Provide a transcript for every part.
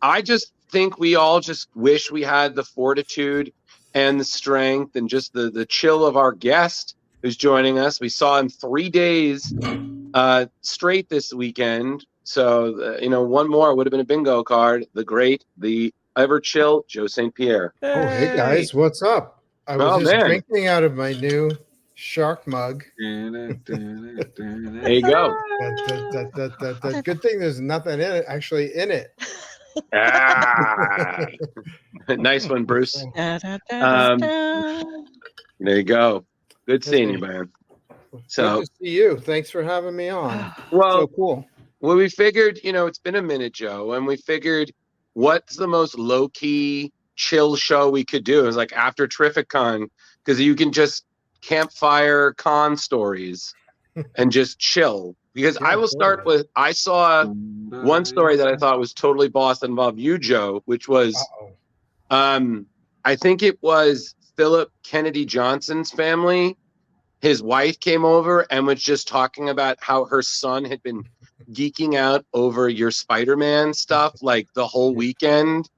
I just think we all just wish we had the fortitude and the strength and just the chill of our guest who's joining us. We saw him 3 days straight this weekend. So, one more would have been a bingo card. The great, the ever chill Joe St. Pierre. Hey. Oh, hey guys, what's up? I was just drinking out of my new shark mug. There you go. Good thing there's nothing in it, actually in it. Nice one, Bruce. There you go. Good seeing you, man. So good to see you. Thanks for having me on. Well, so cool. Well, we figured, it's been a minute, Joe, and we figured what's the most low-key, chill show we could do. It was like after Trificon, because you can just campfire con stories and just chill. Because I will start with, I saw one story that I thought was totally boss that involved you, Joe, which was, I think it was Philip Kennedy Johnson's family. His wife came over and was just talking about how her son had been geeking out over your Spider-Man stuff like the whole weekend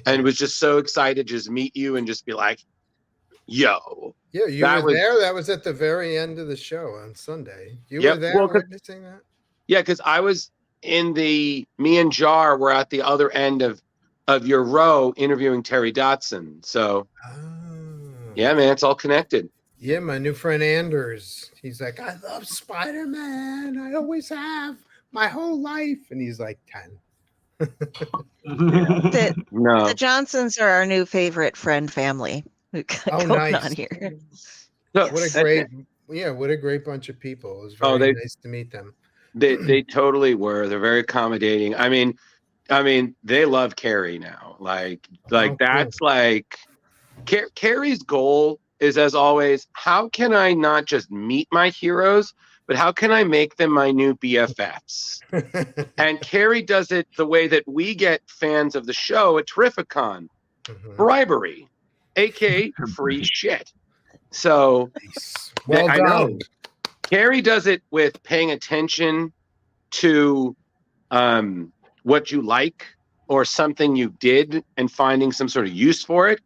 and was just so excited to just meet you and just be like, yo. Yeah, you were there. That was at the very end of the show on Sunday. You were there witnessing that? Yeah, because I was me and Jar were at the other end of your row interviewing Terry Dotson. So, yeah, man, it's all connected. Yeah, my new friend Anders, he's like, I love Spider-Man. I always have my whole life. And he's like 10. The Johnsons are our new favorite friend family. Going on here. So, what a great bunch of people. It was very nice to meet them. They totally were. They're very accommodating. I mean, they love Carrie now. That's cool. Like Carrie's goal is, as always, how can I not just meet my heroes, but how can I make them my new BFFs? And Carrie does it the way that we get fans of the show at Trificon. Bribery, aka free shit. So well I done. know Carrie does it with paying attention to what you like or something you did and finding some sort of use for it.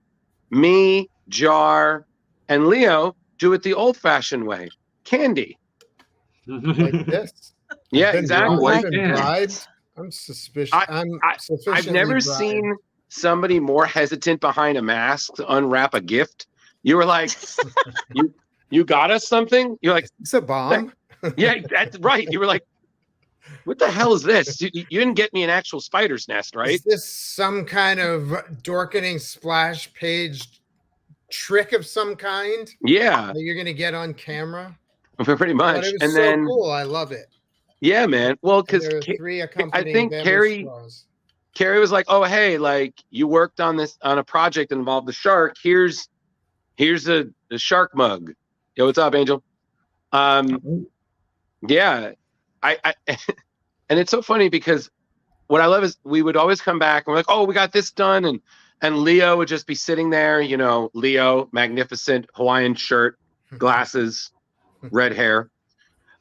Me, Jar, and Leo do it the old-fashioned way. Candy. Like this. Yeah, exactly. I'm suspicious. I've never seen somebody more hesitant behind a mask to unwrap a gift. You were like, you got us something? You're like, it's a bomb. Yeah, that's right. You were like, what the hell is this? You didn't get me an actual spider's nest, right? Is this some kind of dorkening splash page trick of some kind? Yeah. That you're going to get on camera? Pretty much. But it was so cool. I love it. Yeah, man. Well, because I think Carrie was like, oh, hey, like you worked on a project that involved the shark. Here's the shark mug. Yo, what's up, Angel? Yeah. I and it's so funny because what I love is we would always come back and we're like, oh, we got this done. And Leo would just be sitting there, Leo, magnificent Hawaiian shirt, glasses, red hair.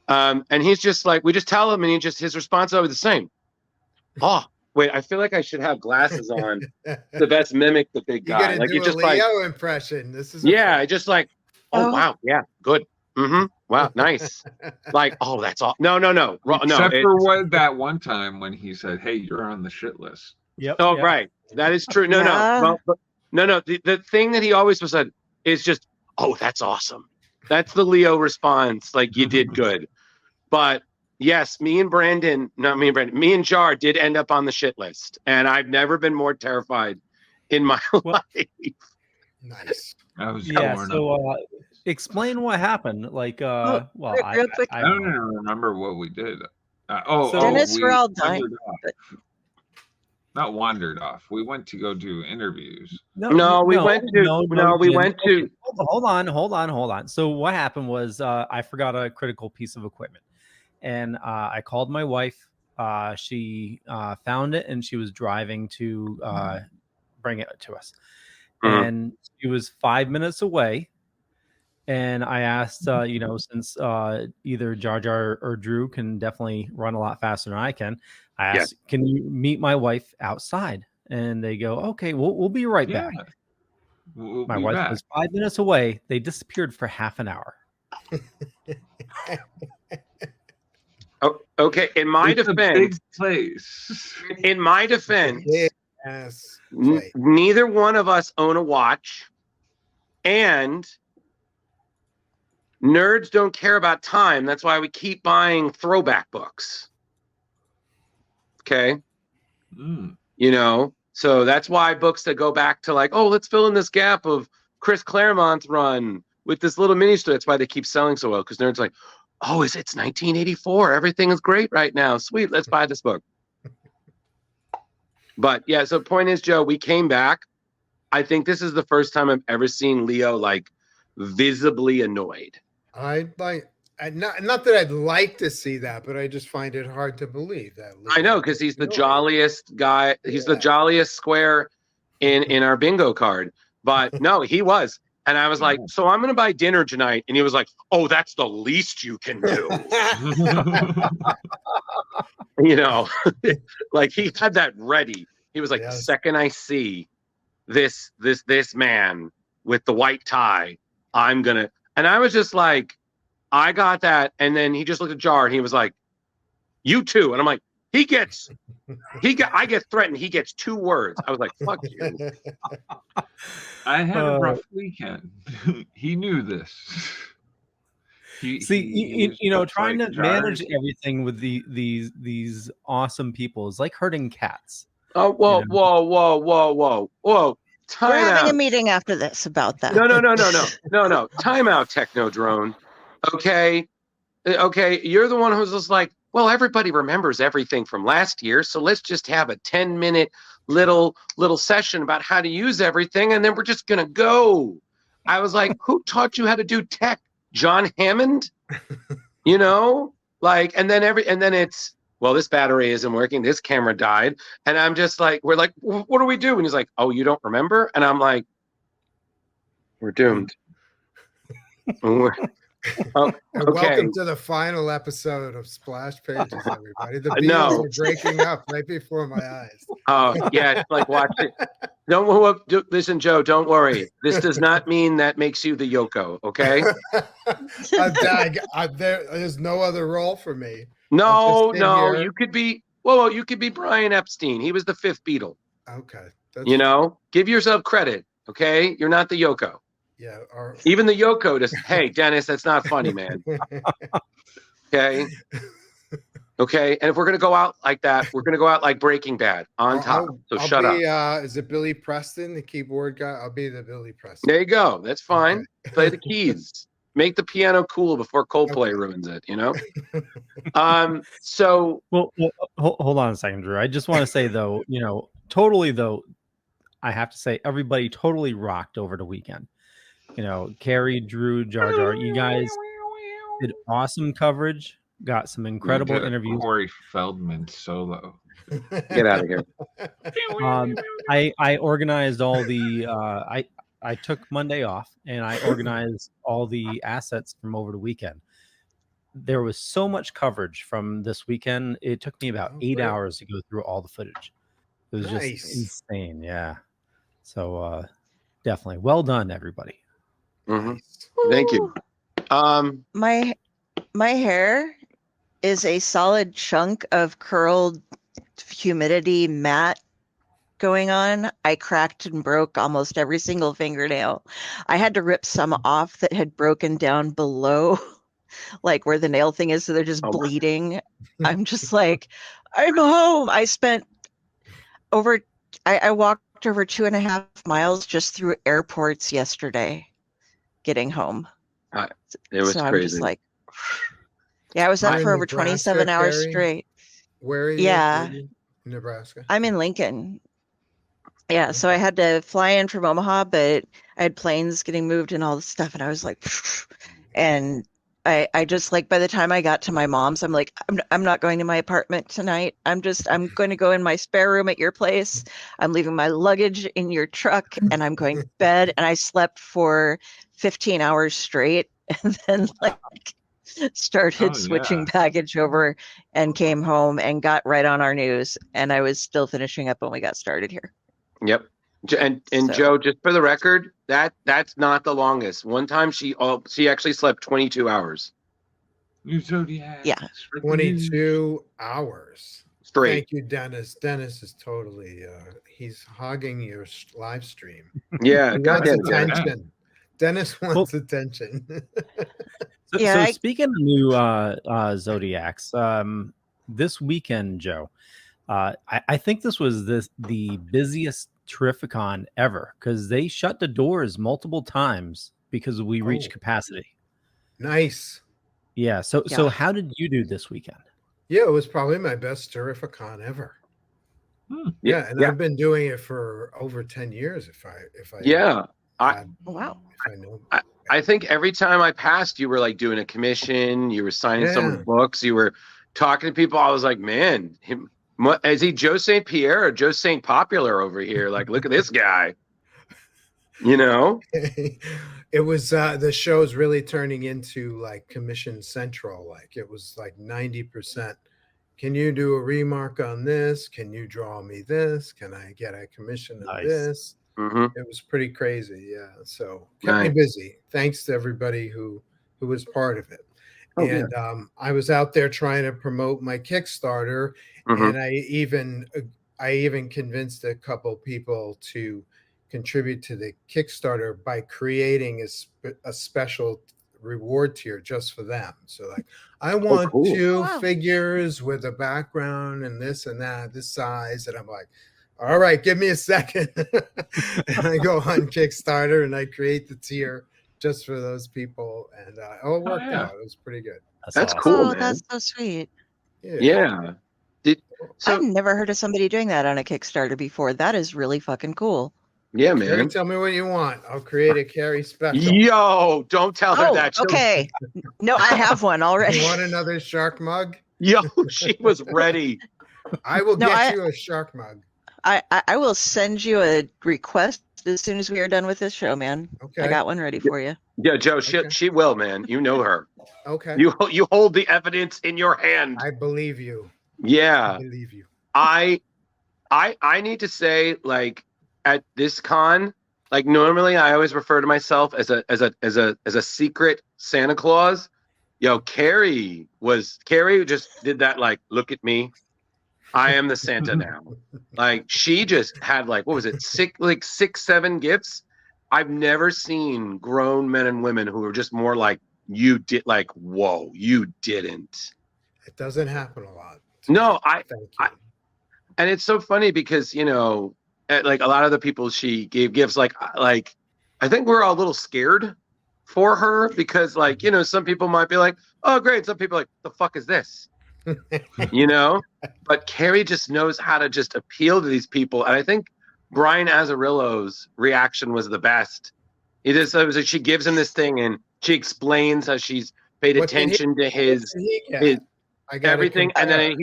And he's just like, we just tell him and his response is always the same. Oh, wait, I feel like I should have glasses on to best mimic the big guy. You gotta do a Leo impression. This is just like, oh, wow, yeah, good. Mm-hmm. Wow, nice. Like, oh, that's all. No. Except for that one time when he said, "Hey, you're on the shit list." Yep. Oh, yep. Right. That is true. No. The thing that he always said is just, oh, that's awesome. That's the Leo response. Like, you did good. But yes, me and Jar did end up on the shit list, and I've never been more terrified in my life. Nice. So explain what happened. Like, I don't even remember what we did. Dennis, we're all dying. Not wandered off. We went to go do interviews. We went to. Hold on. So what happened was I forgot a critical piece of equipment, and I called my wife. She found it, and she was driving to bring it to us. And she was 5 minutes away. And I asked, since either Jar Jar or Drew can definitely run a lot faster than I can, I asked, can you meet my wife outside? And they go, okay, we'll be right back. My wife was 5 minutes away. They disappeared for half an hour. Oh, okay. In my It's defense, a big place. In my defense, yes, neither one of us own a watch, and nerds don't care about time. That's why we keep buying throwback books. Okay. You know, so that's why books that go back to like, oh, let's fill in this gap of Chris Claremont's run with this little mini story. That's why they keep selling so well, because nerds are like, oh, it's 1984. Everything is great right now. Sweet, let's buy this book. But yeah, so point is, Joe, we came back. I think this is the first time I've ever seen Leo like visibly annoyed. Not that I'd like to see that, but I just find it hard to believe that. Leo, I know, because he's the jolliest guy. He's the jolliest square in our bingo card. But no, he was. And I was like, so I'm going to buy dinner tonight. And he was like, oh, that's the least you can do. You know, like he had that ready. He was like, the second I see this man with the white tie, I'm going to. And I was just like, I got that. And then he just looked at Jar and he was like, you too. And I'm like, I get threatened. He gets 2 words. I was like, fuck you. I had a rough weekend. He knew this. Trying to manage everything with these awesome people is like herding cats. Oh, whoa. Time We're having out. a meeting after this about that. No. Time out, Technodrone. Okay. You're the one who's just like, well, everybody remembers everything from last year, so let's just have a 10-minute little session about how to use everything, and then we're just gonna go. I was like, who taught you how to do tech? John Hammond? You know? Like, and then it's, well, this battery isn't working, this camera died. And I'm just like, we're like, what do we do? And he's like, oh, you don't remember? And I'm like, we're doomed. Okay. Welcome to the final episode of Splash Pages, everybody. The beans are breaking up right before my eyes. Oh, yeah, it's like watching. Listen, Joe, don't worry. This does not mean that makes you the Yoko, okay? There's no other role for me. No, you could be, you could be Brian Epstein. He was the 5th Beatle. Okay. Give yourself credit, okay? You're not the Yoko. Yeah. Even the Yoko just, hey, Dennis, that's not funny, man. Okay. And if we're going to go out like that, we're going to go out like Breaking Bad on top. Shut up. Is it Billy Preston, the keyboard guy? I'll be the Billy Preston. There you go. That's fine. Okay. Play the keys. Make the piano cool before Coldplay ruins it, you know? Well, hold on a second, Drew. I just want to say, though, totally, though, I have to say everybody totally rocked over the weekend. Carrie, Drew, Jar Jar, you guys did awesome coverage. Got some incredible interviews. Corey Feldman solo. Get out of here. I organized all the. I took Monday off and I organized all the assets from over the weekend. There was so much coverage from this weekend. It took me about 8 hours to go through all the footage. It was just insane. Yeah. So definitely well done, everybody. Mm-hmm. Thank you. My hair is a solid chunk of curled humidity matte going on. I cracked and broke almost every single fingernail. I had to rip some off that had broken down below, like where the nail thing is, so they're just bleeding. I'm just like, I'm home. I walked over 2.5 miles just through airports yesterday getting home. It was so crazy. I'm just like, I was up for over 27 hours straight. Where are you? Yeah. Nebraska. I'm in Lincoln. Yeah, so I had to fly in from Omaha, but I had planes getting moved and all this stuff, and I was like, and I just like, by the time I got to my mom's, I'm like, I'm not going to my apartment tonight. I'm going to go in my spare room at your place. I'm leaving my luggage in your truck, and I'm going to bed. And I slept for 15 hours straight, and then started switching baggage over and came home and got right on our news. And I was still finishing up when we got started here. Yep. And So- Joe, just for the record, that's not the longest. One time she actually slept 22 hours New Zodiacs. Yeah. 22 hours. straight. Thank you, Dennis. Dennis is totally he's hogging your live stream. Yeah, He go wants ahead. Joe. attention. Dennis wants attention. So, Yeah, so speaking of new Zodiacs, this weekend, Joe, I think this was the busiest Trificon ever because they shut the doors multiple times because we reached capacity. Nice. Yeah. So how did you do this weekend? Yeah, it was probably my best Terrificon ever. Yeah, and I've been doing it for over 10 years. If I wow. if I know. I think every time I passed, you were like doing a commission, you were signing someone's books, you were talking to people. I was like, man, is he Joe St. Pierre or Joe St. Popular over here? Like, look at this guy. You know? It was the show's really turning into like Commission Central. Like it was like 90%. Can you do a remark on this? Can you draw me this? Can I get a commission of this? Mm-hmm. It was pretty crazy. Yeah. So kept me busy. Thanks to everybody who was part of it. And I was out there trying to promote my Kickstarter, and I even convinced a couple people to contribute to the Kickstarter by creating a special reward tier just for them. So like, I want 2 figures with a background and this and that, this size. And I'm like, all right, give me a second. And I go on Kickstarter and I create the tier just for those people. And it all worked out. It was pretty good. That's awesome. cool, man. That's so sweet. Yeah. I've never heard of somebody doing that on a Kickstarter before. That is really fucking cool. Yeah, Carrie, man. tell me what you want. I'll create a Carrie special. Yo, don't tell her that. Okay. No, I have one already. You want another shark mug? Yo, she was ready. I will get you a shark mug. I will send you a request as soon as we are done with this show, man. Okay. I got one ready for you. Yeah, Joe, she will, man. You know her. Okay. You hold the evidence in your hand. I believe you. Yeah. I believe you. I need to say, like, at this con, like normally I always refer to myself as a secret Santa Claus. Yo, Carrie just did that, like, look at me. I am the Santa now. Like, she just had, like, what was it, 6, 7 gifts. I've never seen grown men and women who are just more like, you did, like, whoa, you didn't. It doesn't happen a lot. No, Thank you. And it's so funny because, you know, like a lot of the people she gave gifts, like I think we're all a little scared for her because, like, you know, some people might be like, oh, great. Some people are like, the fuck is this? You know, but Carrie just knows how to just appeal to these people. And I think Brian Azarillo's reaction was the best. It was like she gives him this thing and she explains how she's paid attention to his everything. And then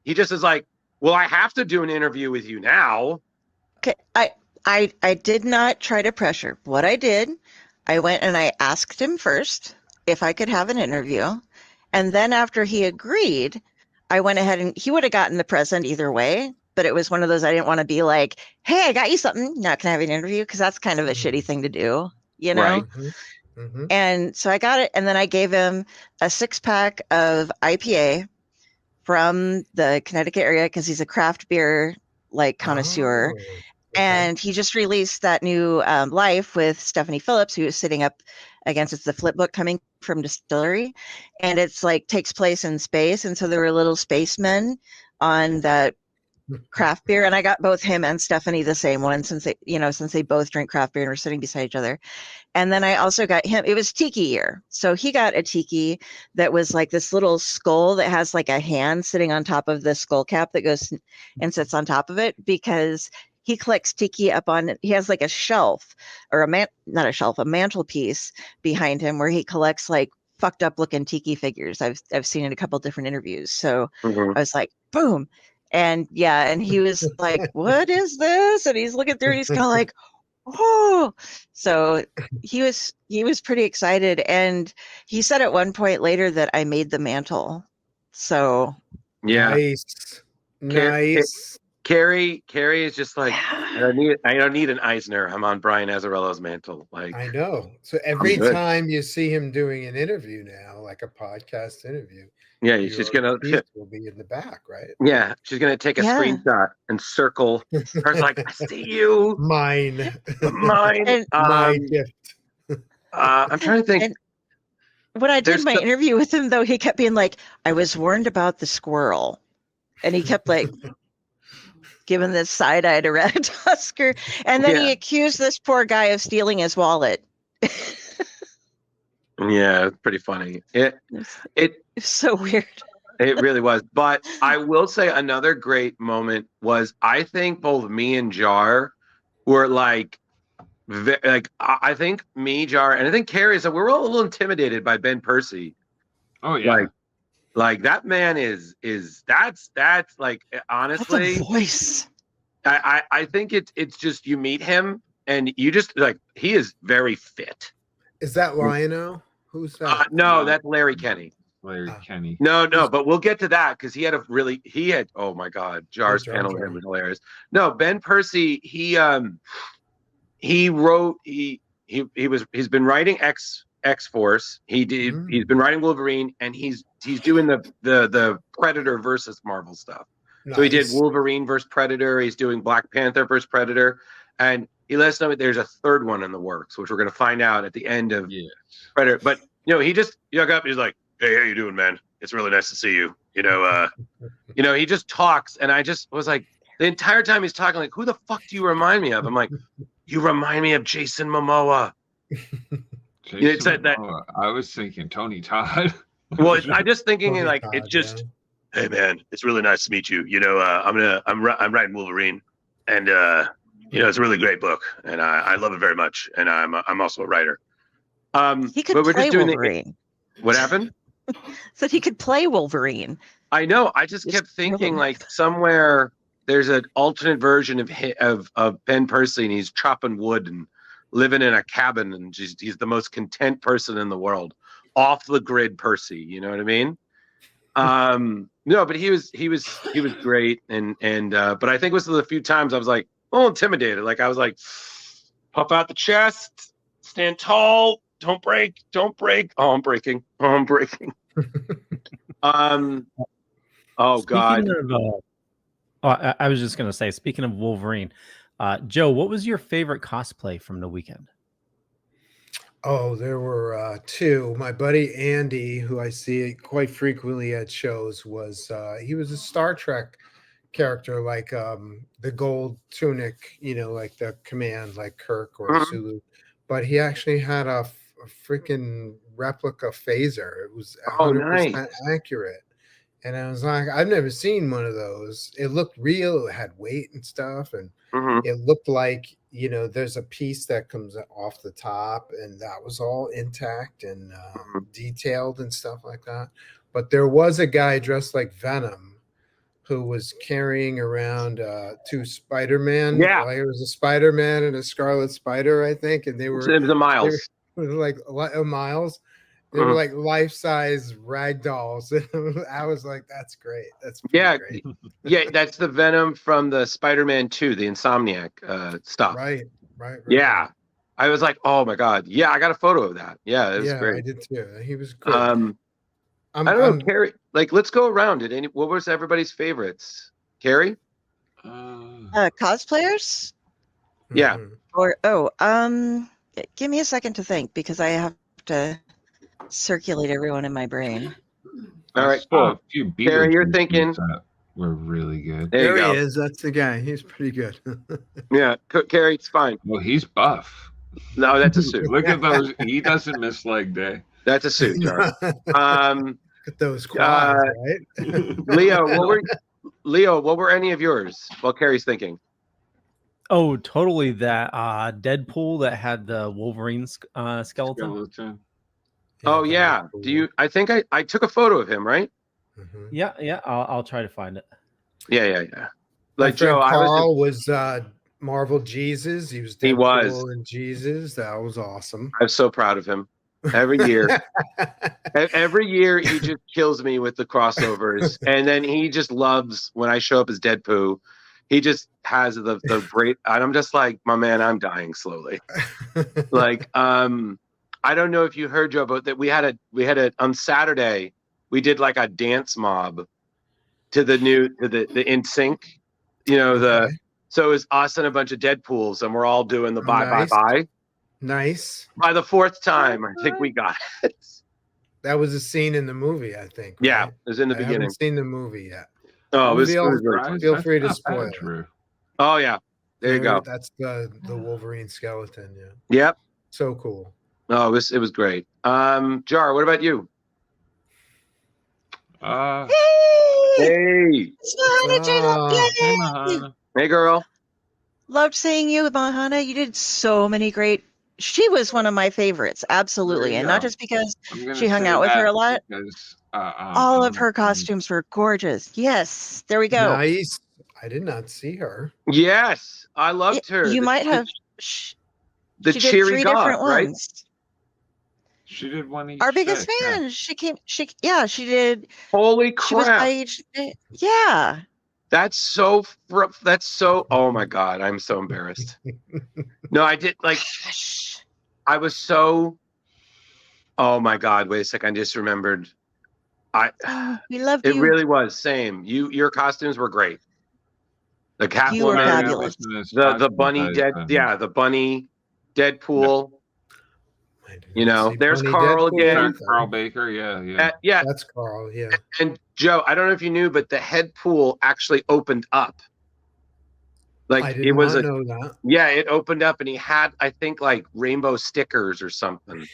he just is like, well, I have to do an interview with you now. Okay. I did not try to pressure. What I did, I went and I asked him first if I could have an interview. And then after he agreed, I went ahead and he would have gotten the present either way. But it was one of those, I didn't want to be like, hey, I got you something. Not going to have an interview because that's kind of a shitty thing to do, you know? Right. Mm-hmm. And so I got it. And then I gave him a 6-pack of IPA from the Connecticut area because he's a craft beer like connoisseur. Oh, okay. And he just released that new Life with Stephanie Phillips, who is sitting up against, it's the flip book coming from Distillery. And it's like takes place in space. And so there were little spacemen on that craft beer. And I got both him and Stephanie the same one since they both drink craft beer and were sitting beside each other. And then I also got him, it was Tiki year. So he got a Tiki that was like this little skull that has like a hand sitting on top of the skull cap that goes and sits on top of it because he collects Tiki up on it. He has like a shelf or a mantelpiece behind him where he collects like fucked up looking Tiki figures. I've seen in a couple different interviews. So I was like, boom. And yeah, and he was like, what is this? And he's looking through and he's kind of like, oh. So he was pretty excited. And he said at one point later that I made the mantle. So yeah. Nice. Carrie is just like, I don't need an Eisner. I'm on Brian Azzarello's mantle. Like, I know. So every time you see him doing an interview now, like a podcast interview, yeah, she's gonna will be in the back, right? Yeah, she's gonna take a screenshot and circle. Her like, I see you. Mine. And, my gift. I'm trying to think. And when I did my interview with him, though, he kept being like, I was warned about the squirrel. And he kept like giving this side eye to Ratatosker. And then he accused this poor guy of stealing his wallet. Yeah, it's pretty funny. It's so weird. It really was. But I will say another great moment was, I think both me and Jar were like I think me, Jar, and I think Carrie said we were all a little intimidated by Ben Percy. Oh yeah. Like that man is that's like, honestly, that's a voice. I think it's just, you meet him and you just like, he is very fit. Is that Lion-O? Who's that? No, that's Larry Kenny. Kenny. No, but we'll get to that because he had oh my God, Jar's panel with him was hilarious. No, Ben Percy, he's been writing X-Force. He's been writing Wolverine, and he's doing the Predator versus Marvel stuff. Nice. So he did Wolverine versus Predator. He's doing Black Panther versus Predator, and he let us know that there's a third one in the works, which we're going to find out at the end of Predator. But he just got up. He's like, "Hey, how you doing, man? It's really nice to see you." He just talks, and I just was like, the entire time he's talking, like, who the fuck do you remind me of? I'm like, you remind me of Jason Momoa. I was thinking Tony Todd. Well, I'm just thinking Tony like, Todd, it's just, hey man, it's really nice to meet you. I'm writing Wolverine, and it's a really great book, and I love it very much, and I'm also a writer. He could play Wolverine. What happened? Said he could play Wolverine. I know. I just kept thinking like somewhere there's an alternate version of Ben Percy, and he's chopping wood and living in a cabin, and he's the most content person in the world. Off the grid Percy, you know what I mean? No, but he was great, and but I think it was the few times I was like a little intimidated. Like I was like, puff out the chest, stand tall, don't break. Oh, I'm breaking. Oh God. I was just gonna say, speaking of Wolverine, Joe, what was your favorite cosplay from the weekend? Oh, there were two. My buddy Andy, who I see quite frequently at shows, he was a Star Trek character, like the gold tunic, like the command, like Kirk or Sulu. But he actually had a freaking replica phaser. It was 100% accurate. And I was like, I've never seen one of those. It looked real. It had weight and stuff. And it looked like, there's a piece that comes off the top, and that was all intact and detailed and stuff like that. But there was a guy dressed like Venom who was carrying around two Spider-Man. Yeah. Like it was a Spider-Man and a Scarlet Spider, I think. And they were... It was a Miles. They were like Miles. They were like life-size rag dolls. I was like, that's great. That's great. Yeah, that's the Venom from the Spider-Man 2, the Insomniac stuff. Right. Yeah. I was like, oh my God. Yeah, I got a photo of that. Yeah, it was great. I did too. He was great. I don't know, Carrie. Like, let's go around it. What was everybody's favorites? Carrie? Cosplayers? Yeah. Or give me a second to think, because I have to circulate everyone in my brain. All right, cool. Pierre, you're thinking we're really good. There he is. That's the guy. He's pretty good. Yeah, Carrie, it's fine. Well, he's buff. No, that's a suit. Look at those. He doesn't miss leg day. That's a suit, Jar. Look at those quads, right? Leo, what were any of yours while Carrie's thinking? Oh, totally that Deadpool that had the Wolverine skeleton. Oh yeah. I think I took a photo of him, right? Yeah. I'll try to find it. Yeah. Like Joe, Carl was Marvel Jesus. He was Deadpool and Jesus. That was awesome. I'm so proud of him. Every year he just kills me with the crossovers, and then he just loves when I show up as Deadpool. he just has the great, and I'm just like, my man, I'm dying slowly. Like, I don't know if you heard, Joe, but that we had a on Saturday, we did like a dance mob to the In Sync, so it was us and a bunch of Deadpools, and we're all doing the bye. Nice. By the fourth time, I think we got it. That was a scene in the movie, I think. Right? Yeah, it was in the beginning. I haven't seen the movie yet. Oh, it was feel free to spoil it. Oh yeah, there you go. That's the Wolverine skeleton. Yeah. Yep. So cool. Oh, it was great. Jar, what about you? Hey. Hey, girl. Loved seeing you, Mahana. You did so many great. She was one of my favorites, absolutely, and not just because she hung out with her a lot. Because, all of her costumes were gorgeous. Yes, there we go. Nice. I did not see her. Yes, I loved her. You might have. The she cheery did 3 god, different right? ones. She did one each. Our biggest day, fan. yeah. She did. Holy crap! She was by each day. Yeah. That's so. Oh my god, I'm so embarrassed. No, I did like. I was so. Oh my god! Wait a second. I just remembered. We loved you. It really was same. Your costumes were great. The Catwoman, you were fabulous. The bunny the bunny, Deadpool. There's Carl again. Carl Baker, yeah. That's Carl, yeah. And Joe, I don't know if you knew, but the head pool actually opened up. Like I did not know that. Yeah, it opened up, and he had, I think, like rainbow stickers or something.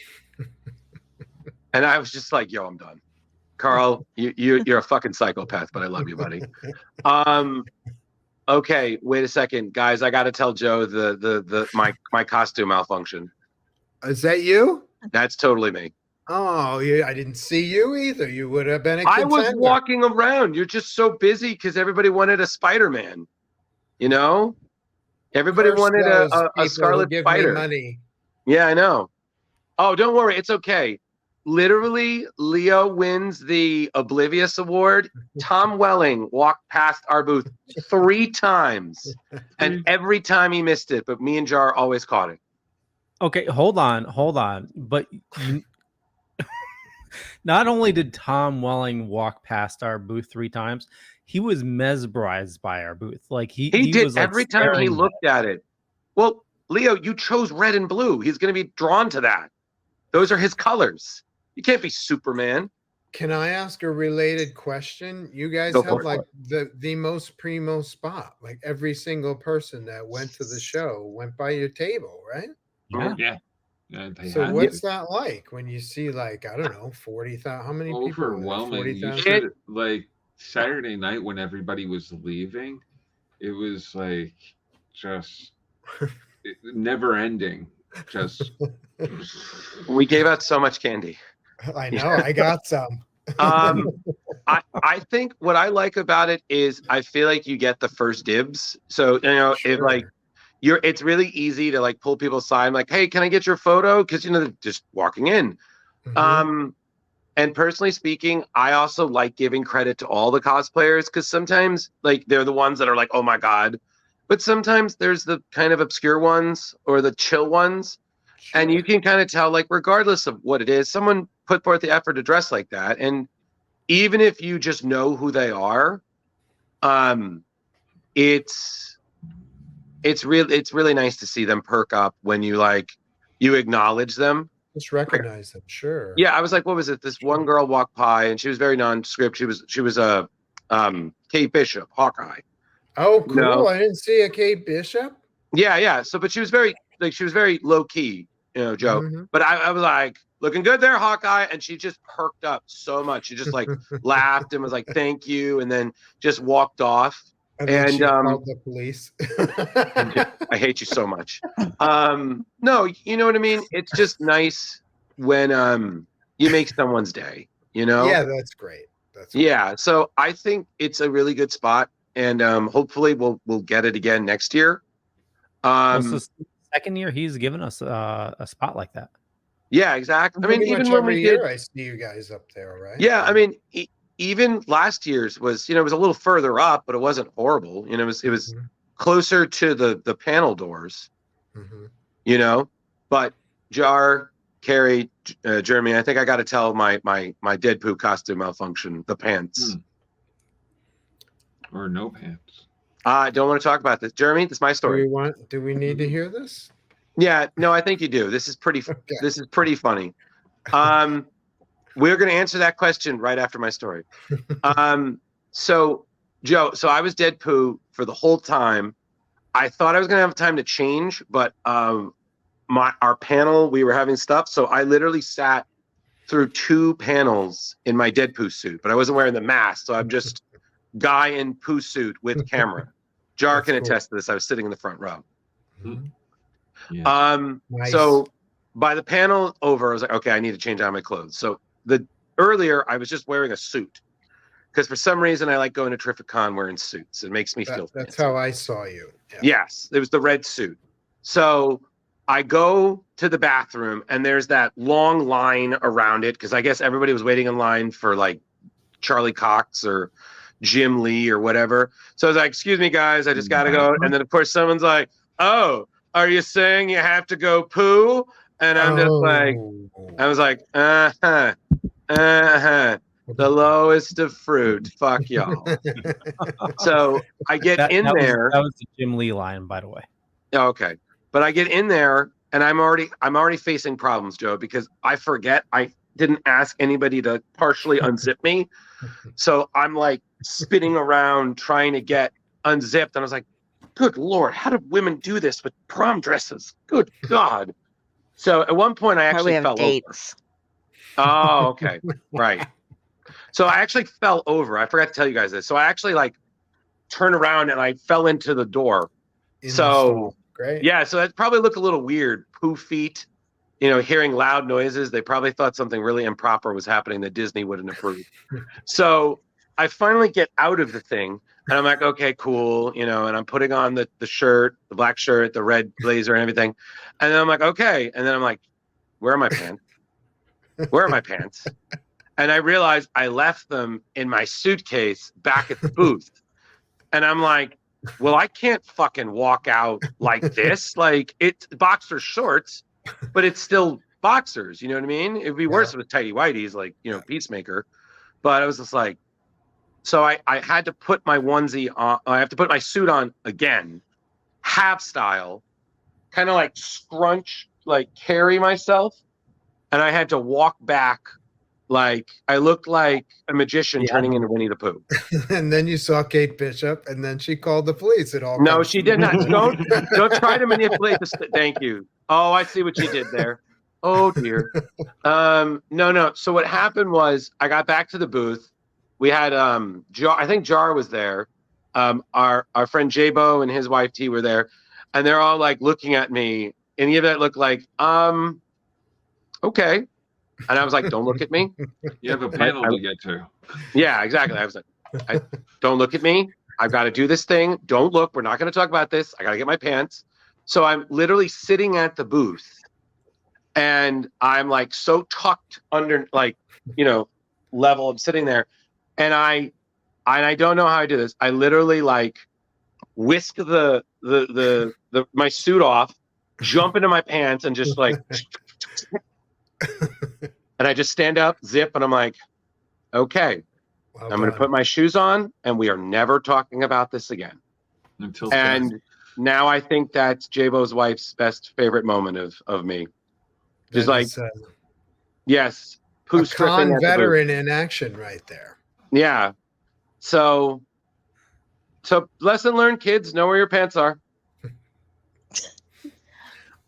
And I was just like, "Yo, I'm done." Carl, you're a fucking psychopath, but I love you, buddy. Okay, wait a second, guys. I got to tell Joe my costume malfunction. Is that you? That's totally me. Oh, yeah. I didn't see you either. You would have been a contender. I was walking around. You're just so busy because everybody wanted a Spider-Man. Everybody wanted a Scarlet Spider. Money. Yeah, I know. Oh, don't worry. It's okay. Literally, Leo wins the Oblivious Award. Tom Welling walked past our booth 3 times, and every time he missed it, but me and Jar always caught it. Okay, hold on. But not only did Tom Welling walk past our booth 3 times, he was mesmerized by our booth. Like he did was, like, every time he looked at it. Well, Leo, you chose red and blue. He's going to be drawn to that. Those are his colors. You can't be Superman. Can I ask a related question? You guys have like the most primo spot. Like every single person that went to the show went by your table, right? Yeah. So what's that like when you see, like, I don't know, 40,000? How many people? Overwhelming. You should, like, Saturday night when everybody was leaving, it was like just never ending. Just we gave out so much candy. I know. I got some. I think what I like about it is I feel like you get the first dibs. So if like it's really easy to like pull people aside, like, hey, can I get your photo? Because they're just walking in. Mm-hmm. And personally speaking, I also like giving credit to all the cosplayers because sometimes like they're the ones that are like, oh my god, but sometimes there's the kind of obscure ones or the chill ones, and you can kind of tell, like, regardless of what it is, someone put forth the effort to dress like that, and even if you just know who they are, it's really nice to see them perk up when you acknowledge them. Just recognize them, sure. Yeah, I was like, what was it? This one girl walked by and she was very nondescript. She was a Kate Bishop, Hawkeye. Oh, cool! I didn't see a Kate Bishop. Yeah. So, but she was very low key, Joe. Mm-hmm. But I was like, looking good there, Hawkeye, and she just perked up so much. She just like laughed and was like, "Thank you," and then just walked off. And she called the police. I hate you so much. No, you know what I mean? It's just nice when you make someone's day, Yeah, that's great. Yeah, so I think it's a really good spot, and hopefully we'll get it again next year. It's the second year he's given us a spot like that. Yeah, exactly. I mean, even when every year I see you guys up there, right? Yeah, I mean, even last year's was, it was a little further up, but it wasn't horrible. It was closer to the panel doors. But Jar, Carrie, Jeremy, I think I got to tell my dead poo costume malfunction, the pants. Or no pants. I don't want to talk about this. Jeremy, this is my story. Do we need to hear this? Yeah, no, I think you do. This is pretty funny. We're going to answer that question right after my story. So Joe, I was dead poo for the whole time. I thought I was going to have time to change, but our panel, we were having stuff. So I literally sat through 2 panels in my dead poo suit, but I wasn't wearing the mask. So I'm just guy in poo suit with camera. Jar can attest to this. I was sitting in the front row. Nice. So by the panel over, I was like, okay, I need to change out my clothes. So earlier I was just wearing a suit because for some reason I like going to Trificon wearing suits. It makes me feel that's fancy. how I saw you. Yeah. Yes, it was the red suit. So I go to the bathroom and there's that long line around it because I guess everybody was waiting in line for like Charlie Cox or Jim Lee or whatever. So I was like, excuse me, guys, I just got to go. And then, of course, someone's like, oh, are you saying you have to go poo? And I'm just like, I was like, the lowest of fruit. Fuck y'all. So I get in there. That was the Jim Lee line, by the way. Oh, okay. But I get in there and I'm already facing problems, Joe, because I forget I didn't ask anybody to partially unzip me. So I'm like spinning around trying to get unzipped. And I was like, good Lord, how do women do this with prom dresses? Good God. So at one point I actually fell over. Oh, okay. Right. So I actually fell over. I forgot to tell you guys this. So I actually like turned around and I fell into the door. So great. Yeah, so that probably looked a little weird. Poo feet, hearing loud noises. They probably thought something really improper was happening that Disney wouldn't approve. So I finally get out of the thing and I'm like, okay, cool. And I'm putting on the shirt, the black shirt, the red blazer and everything. And then I'm like, okay. And then I'm like, where are my pants? Where are my pants? And I realized I left them in my suitcase back at the booth. And I'm like, well, I can't fucking walk out like this. Like, it's boxer shorts, but it's still boxers. You know what I mean? It'd be worse if it was tighty whities, like, Peacemaker. But I was just like, so I had to put my onesie on. I have to put my suit on again, half style, kind of like scrunch, like carry myself. And I had to walk back like I looked like a magician turning into Winnie the Pooh. And then you saw Kate Bishop, and then she called the police. It all no, she did not. Don't try to manipulate this. Thank you. Oh, I see what you did there. Oh dear. No. So what happened was I got back to the booth. We had Jar. I think Jar was there. Our friend J-Bo and his wife T were there, and they're all like looking at me. And the looked like okay. And I was like, don't look at me. You have a panel to get to. Yeah, exactly. I was like, don't look at me. I've got to do this thing. Don't look. We're not going to talk about this. I got to get my pants. So I'm literally sitting at the booth and I'm like so tucked under, like, level. I'm sitting there and I don't know how I do this. I literally like whisk my suit off, jump into my pants and just like, and I just stand up, zip, and I'm like, okay, I'm going to put my shoes on, and we are never talking about this again. Now I think that's J-Bo's wife's best favorite moment of me. Just like, yes, poo stripping. A veteran in action right there. Yeah. So lesson learned, kids, know where your pants are.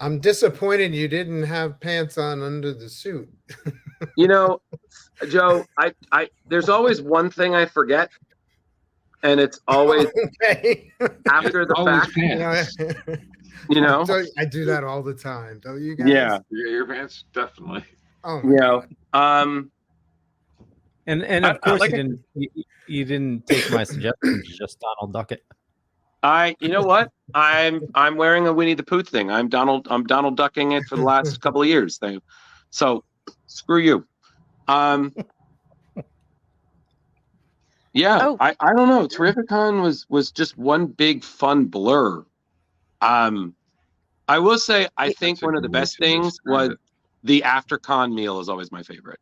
I'm disappointed you didn't have pants on under the suit. Joe, I there's always one thing I forget, and it's always after the fact. I do that all the time. Don't you guys? Yeah, your pants definitely. Oh, and of course you didn't take my suggestion. Just Donald Duck it. You know what? I'm wearing a Winnie the Pooh thing. I'm Donald Ducking it for the last couple of years. So screw you. Yeah, Oh. I don't know. Trificon was just one big fun blur. I will say I think one of the best things was the after-con meal is always my favorite.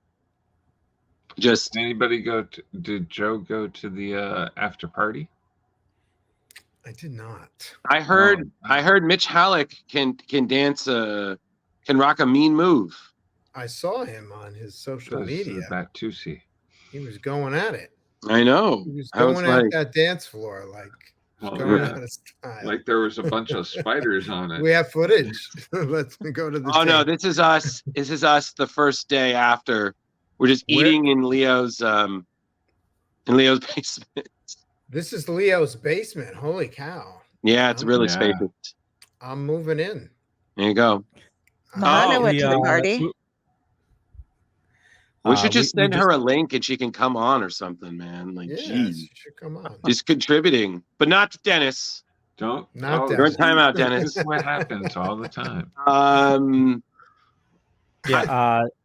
Just did Joe go to the after party? I did not. I heard Mitch Halleck can dance can rock a mean move. I saw him on his social media. Batusi. He was going at it. I know. He was going at that dance floor going out of style. Like there was a bunch of spiders on it. We have footage. Let's go to the tape. No, this is us. This is us the first day after. We're just eating in Leo's basement. This is Leo's basement. Holy cow. Yeah, it's really spacious. I'm moving in. There you go. Mana went to the party. We should just send her a link and she can come on or something, man. Like, geez. She should come on. Just contributing, but not to Dennis. Not Dennis. You're in timeout, Dennis. This is what happens all the time.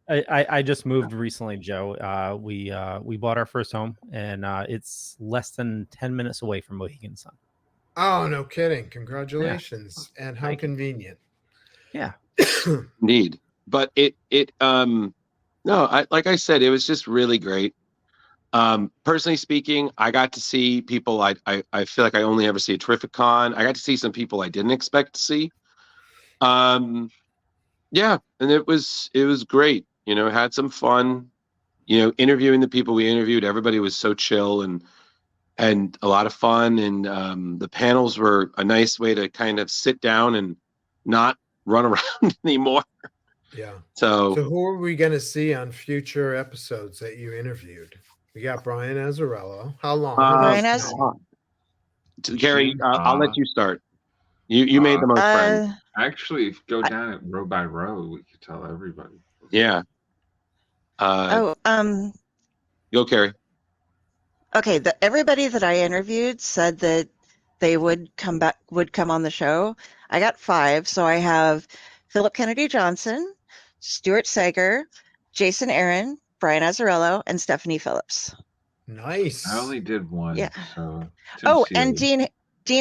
I just moved recently, Joe. We bought our first home, and it's less than 10 minutes away from Mohegan Sun. Oh, no kidding! Congratulations, and how convenient. Yeah, indeed. But like I said, it was just really great. Personally speaking, I got to see people I feel like I only ever see at Trificon. I got to see some people I didn't expect to see. Yeah, and it was great. Had some fun. Interviewing the people we interviewed. Everybody was so chill and a lot of fun. And the panels were a nice way to kind of sit down and not run around anymore. Yeah. So who are we going to see on future episodes that you interviewed? We got Brian Azzarello. How long? Gary, I'll let you start. You made the most friends. Actually, go down it row by row. We could tell everybody. Yeah. Go, Carrie. Okay. Everybody that I interviewed said that they would come on the show. I got 5. So I have Philip Kennedy Johnson, Stuart Sager, Jason Aaron, Brian Azzarello, and Stephanie Phillips. Nice. I only did one. Yeah. So and Dean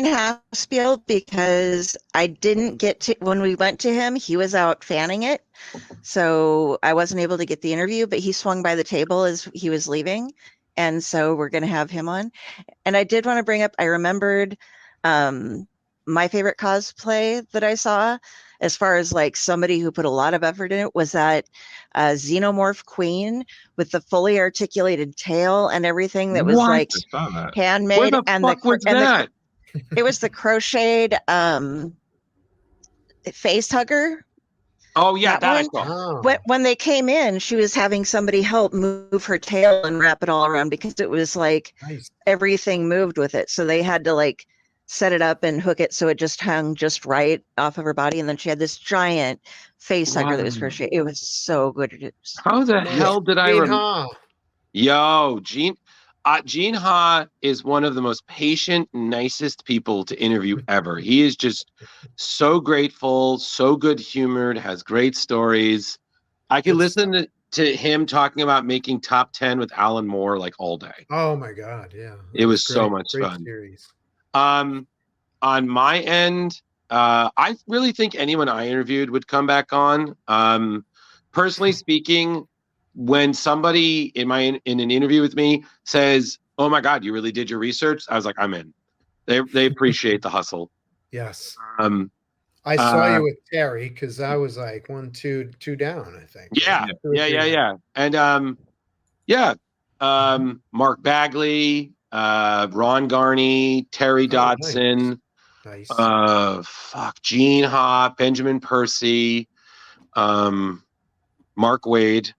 Haspiel, because I didn't get to, when we went to him, he was out fanning it. So I wasn't able to get the interview, but he swung by the table as he was leaving. And so we're going to have him on. And I did want to bring up, I remembered my favorite cosplay that I saw, as far as like somebody who put a lot of effort in it, was that Xenomorph Queen with the fully articulated tail and everything that was like handmade. Where the fuck was that? It was the crocheted face hugger. Oh yeah, that I saw. When they came in, she was having somebody help move her tail and wrap it all around, because it was like everything moved with it. So they had to like set it up and hook it so it just hung just right off of her body. And then she had this giant face hugger that was crocheted. It was so good. How the hell did I remember? Yo, Gene Ha is one of the most patient, nicest people to interview ever. He is just so grateful, so good humored, has great stories. I could listen to him talking about making top 10 with Alan Moore like all day. Oh my God. Yeah. It was so much fun. Series. On my end, I really think anyone I interviewed would come back on. Personally speaking, when somebody in an interview with me says, "Oh my God, you really did your research," I was like, "I'm in." They appreciate the hustle. Yes. I saw you with Terry because I was like 2 down, I think. Yeah. And Mark Bagley, Ron Garney, Terry Dodson, nice. Gene Ha, Benjamin Percy, Mark Wade.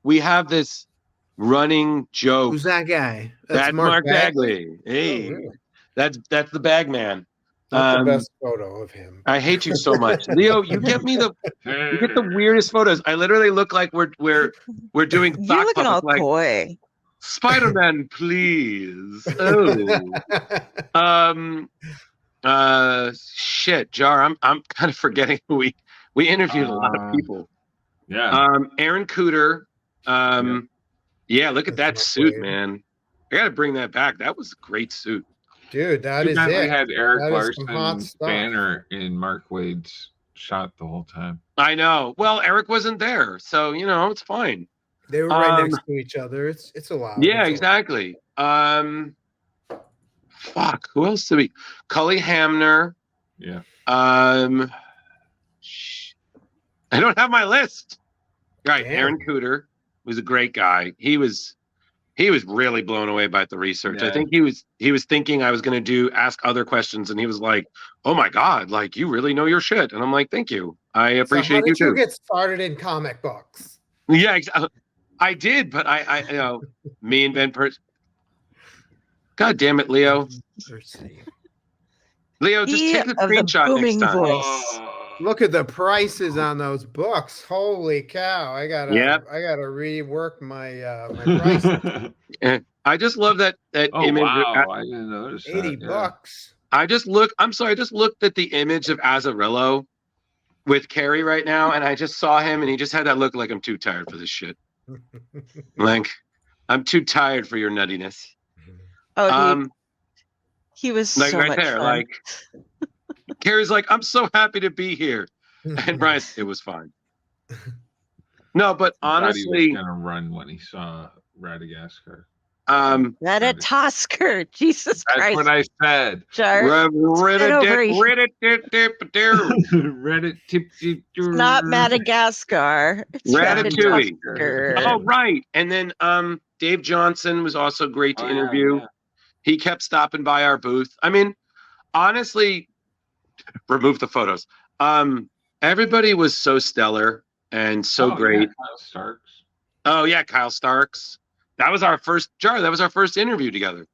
We have this running joke. Who's that guy? That's Mark Bagley. Hey, really? That's the bag man. Not the best photo of him. I hate you so much, Leo. You get the weirdest photos. I literally look like we're doing. You're looking all coy. Spider-Man, please. Shit, Jar. I'm kind of forgetting who we interviewed a lot of people. Yeah. Aaron Cooter, Yeah, look at that That's suit, great. man. I got to bring that back. That was a great suit. Dude, that Too is bad it. we had Eric That is some hot Larson's stuff. banner in Mark Wade's shot the whole time. I know. Well, Eric wasn't there, so it's fine. They were right next to each other. It's allowed. Yeah, It's exactly. Fuck. Who else did we? Cully Hamner. Yeah. I don't have my list. Right, Damn. Aaron Cooter was a great guy. He was really blown away by the research. Yeah. I think he was thinking I was going to ask other questions, and he was like, "Oh my god, like you really know your shit." And I'm like, "Thank you, I appreciate how did you you too." get started in comic books? Yeah, I did, but I me and Ben God damn it, Leo. Leo, just take a screenshot next time. Voice. Look at the prices on those books. Holy cow. I gotta rework my my prices. I just love that image. Wow, I didn't notice that. $80. I just looked at the image of Azzarello with Carrie right now, and I just saw him, and he just had that look like, I'm too tired for this shit. Like, I'm too tired for your nuttiness. Oh, he was like so right much there, fun. like Carrie's like, I'm so happy to be here, and Brian, it was fine. No, but honestly, he was gonna run when he saw Radagast. Ratatosker, Jesus That's Christ! what I said. It's not Madagascar. It's Ratatouille. Ratatosker. Oh, right. And then Dave Johnson was also great to interview. Yeah. He kept stopping by our booth. I mean, honestly, remove the photos. Everybody was so stellar and so great. Yeah, Kyle Starks. Oh yeah, Kyle Starks. That was our first interview together.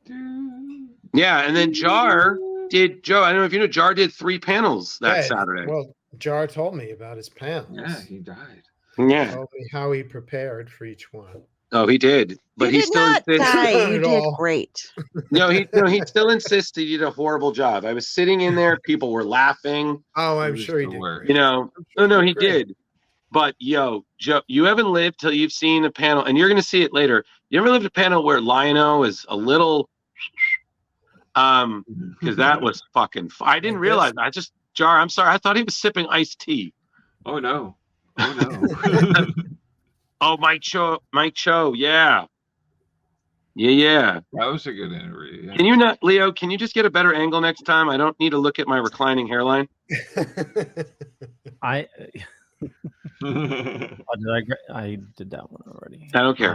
Yeah, and then Jar did. Joe, I don't know if you know, Jar did 3 panels that Saturday. Well, Jar told me about his panels. Yeah, he died. Yeah, he told me how he prepared for each one. Oh, he did, but you he did still not die. You did all. great. he still insisted he did a horrible job. I was sitting in there, people were laughing. Oh, I'm sure he did. You know, no, he did. But yo, Joe, you haven't lived till you've seen a panel, and you're going to see it later. You ever lived a panel where Lion-O is a little, because that was fucking. I didn't realize. Jar. I'm sorry. I thought he was sipping iced tea. Oh no. Oh, Mike Cho. Yeah. That was a good interview. Yeah. Can you not, Leo? Can you just get a better angle next time? I don't need to look at my reclining hairline. I did that one already. I don't care.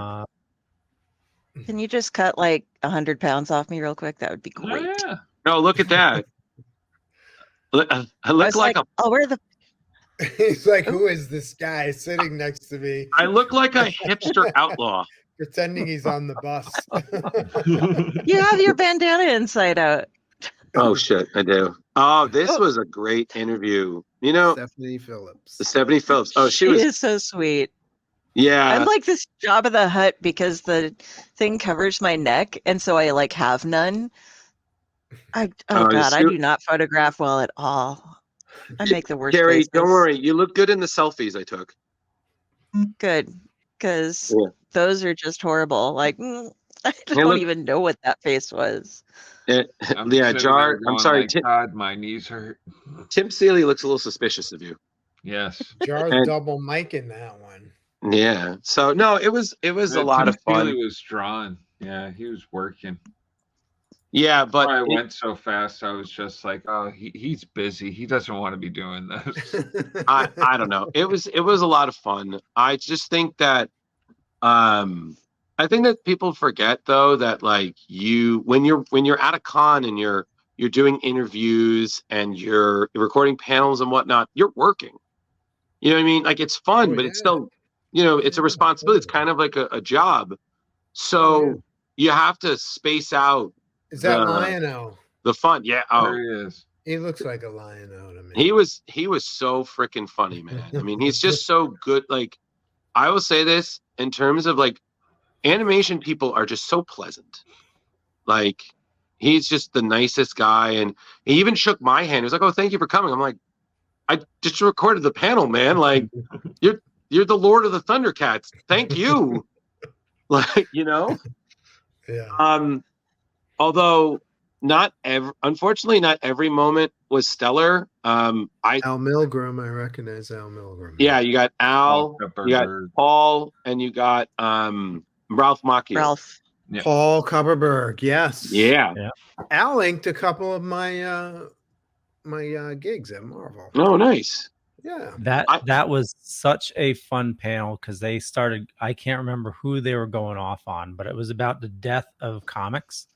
Can you just cut like 100 pounds off me real quick? That would be great. Oh, yeah. No, look at that. I look like I'll wear the. He's like, who is this guy sitting next to me? I look like a hipster outlaw. Pretending he's on the bus. You have your bandana inside out. Oh shit, I do. Oh, this was a great interview. You know, Stephanie Phillips. Oh, she is so sweet. Yeah. I'm like this Jabba the Hutt because the thing covers my neck, and so I like have none. God, I do not photograph well at all. I make the worst. Gary, faces. don't worry. You look good in the selfies I took. Good, because those are just horrible. Like, I don't even know what that face was. Jar. I'm sorry. Like, God, my knees hurt. Tim Seeley looks a little suspicious of you. Yes. Jar's double mic in that one. Yeah. So no, it was a lot of fun. He was drawn. Yeah, he was working. Yeah, but I went so fast. I was just like, oh, he's busy. He doesn't want to be doing this. I don't know. It was a lot of fun. I just think that I think that people forget though that like when you're at a con and you're doing interviews and you're recording panels and whatnot, you're working. You know what I mean? Like it's fun, but it's still, it's a responsibility. It's kind of like a job. So you have to space out. Is that Lion-O? The fun, yeah. Oh, there he is. He looks like a Lion-O to me. He was so freaking funny, man. I mean, he's just so good. Like, I will say this in terms of like, animation people are just so pleasant. Like, he's just the nicest guy, and he even shook my hand. He was like, "Oh, thank you for coming." I'm like, "I just recorded the panel, man. Like, you're the Lord of the Thundercats. Thank you." Like, Yeah. Although unfortunately, not every moment was stellar. Al Milgram, I recognize Al Milgram. Yeah, you got Al, you got Paul, and you got Ralph Macchio. Ralph. Yeah. Paul Kupperberg, yes. Yeah. Al inked a couple of my my gigs at Marvel. Oh, nice. Yeah. That was such a fun panel because they started, I can't remember who they were going off on, but it was about the death of comics,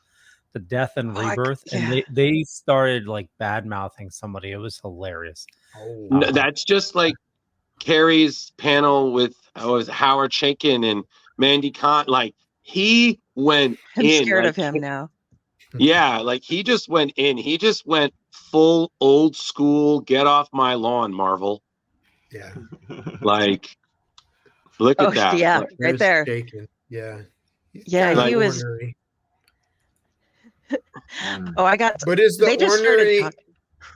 the death and rebirth. And they started like bad mouthing somebody. It was hilarious. That's just like Carrie's panel with Howard Chaykin and Mandy Kahn. Like he went I'm in. scared of him now. Yeah, like he just went in. He just went full old school. Get off my lawn, Marvel. Yeah. Like, look at that. Yeah, like, right there. Shaking. Yeah. Yeah, like, he was. Ornery. I got. But is the ornery?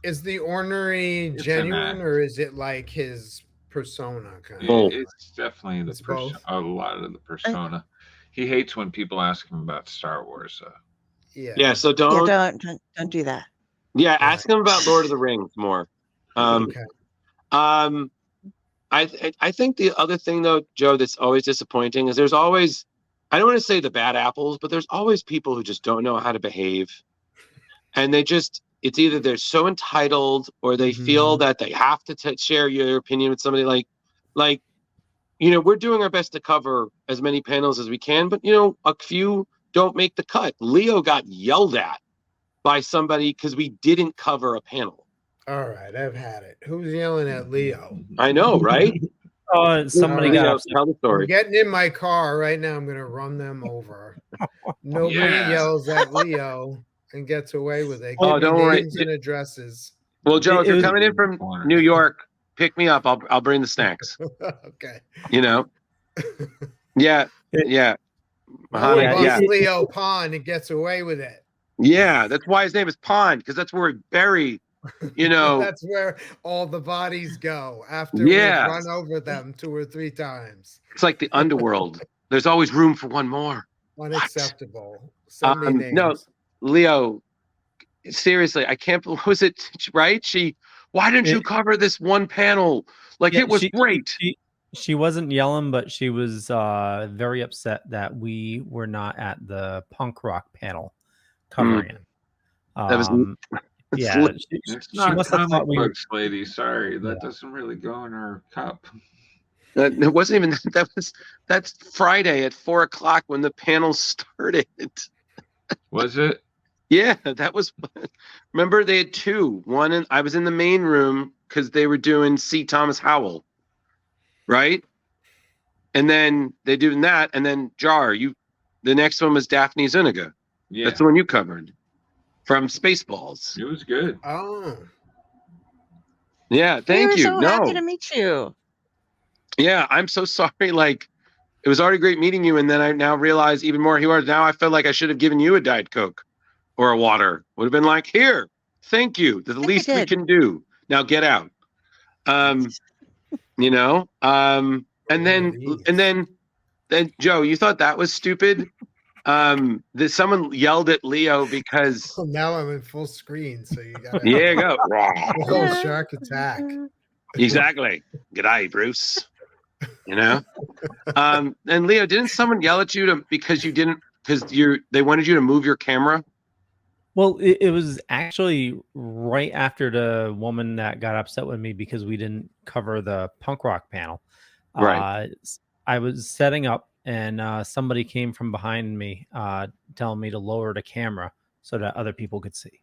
Is the ornery genuine, or is it like his persona kind of? It's definitely a lot of the persona. He hates when people ask him about Star Wars. Yeah, so don't do that. Yeah, ask him about Lord of the Rings more. Okay. I think the other thing though, Joe, that's always disappointing is there's always, I don't want to say the bad apples, but there's always people who just don't know how to behave, and it's either they're so entitled or they feel that they have to share your opinion with somebody. Like we're doing our best to cover as many panels as we can, but a few don't make the cut. Leo got yelled at by somebody because we didn't cover a panel. All right, I've had it. Who's yelling at Leo? I know, right? Somebody got tell the story. I'm getting in my car right now. I'm going to run them over. Nobody yells at Leo and gets away with it. Give don't me worry. names and addresses. Well, Joe, if you're coming in from New York, pick me up. I'll bring the snacks. Okay. Yeah. Leo Pond and gets away with it. Yeah, that's why his name is Pond, because that's where we bury, That's where all the bodies go after we run over them 2 or 3 times. It's like the underworld. There's always room for one more. Unacceptable. So many names. No, Leo, seriously, I can't believe, was it right? Why didn't you cover this one panel? Like, it was great. She wasn't yelling, but she was very upset that we were not at the punk rock panel covering it. That was she must have thought we were lady. Sorry, that doesn't really go in our cup. It wasn't even that's Friday at 4:00 when the panel started. Was it? Yeah, that was. Remember, they had 2. One, I was in the main room because they were doing C. Thomas Howell, right? And then they doing that, and then Jar. The next one was Daphne Zuniga. Yeah, that's the one you covered from Spaceballs. It was good. Oh, yeah. Thank you. We're so happy to meet you. Yeah, I'm so sorry. Like, it was already great meeting you, and then I now realize even more who you are. Now I feel like I should have given you a Diet Coke or a water. Would have been like, here, thank you. The least we can do. Now get out. And then Joe, you thought that was stupid. That someone yelled at Leo because now I'm in full screen, so you got there you go. The whole shark attack. Exactly. G'day, Bruce. And Leo, didn't someone yell at you because they wanted you to move your camera? Well, it was actually right after the woman that got upset with me because we didn't cover the punk rock panel. Right. I was setting up, and somebody came from behind me telling me to lower the camera so that other people could see.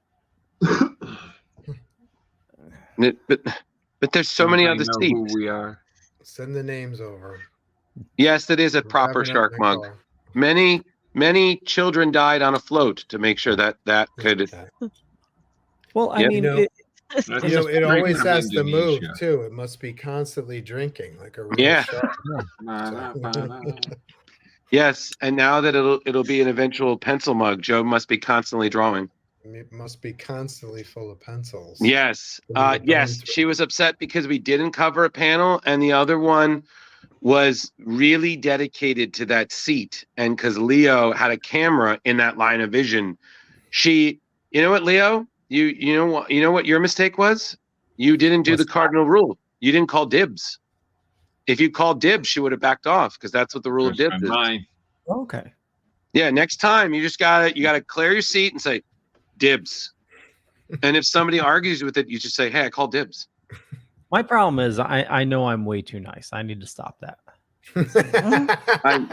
But there's so many other seats. Who we are. Send the names over. Yes, it is a proper shark mug. Many children died on a float to make sure that could. Well, I mean, it always has to move too. It must be constantly drinking like a real shark. Yes, and now that it'll be an eventual pencil mug, Joe must be constantly drawing. It must be constantly full of pencils. Yes. Yes, she was upset because we didn't cover a panel, and the other one was really dedicated to that seat, and because Leo had a camera in that line of vision, you know what, Leo, you know what your mistake was? You didn't do the cardinal rule. You didn't call dibs. If you called dibs, she would have backed off, because that's what the rule of dibs is. Okay. Yeah, next time you just gotta clear your seat and say dibs. And if somebody argues with it, you just say, "Hey, I called dibs." My problem is I know I'm way too nice. I need to stop that.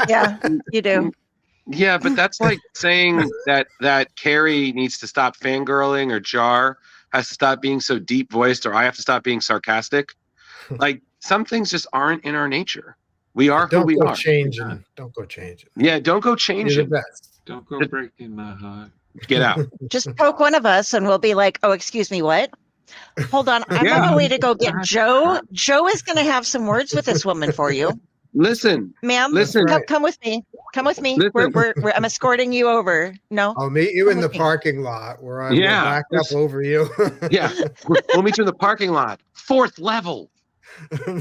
Yeah, you do. Yeah, but that's like saying that Carrie needs to stop fangirling, or Jar has to stop being so deep voiced, or I have to stop being sarcastic. Like, some things just aren't in our nature. We are who we are. Don't go changing. Yeah, don't go changing. You're the best. Don't go breaking my heart. Get out. Just poke one of us and we'll be like, oh, excuse me, what? Hold on. I'm on my way to go get Joe. Joe is going to have some words with this woman for you. Listen, ma'am, listen. Come with me. Come with me. I'm escorting you over. No. I'll meet you in the parking lot where I will back up over you. Yeah. We'll meet you in the parking lot. 4th level.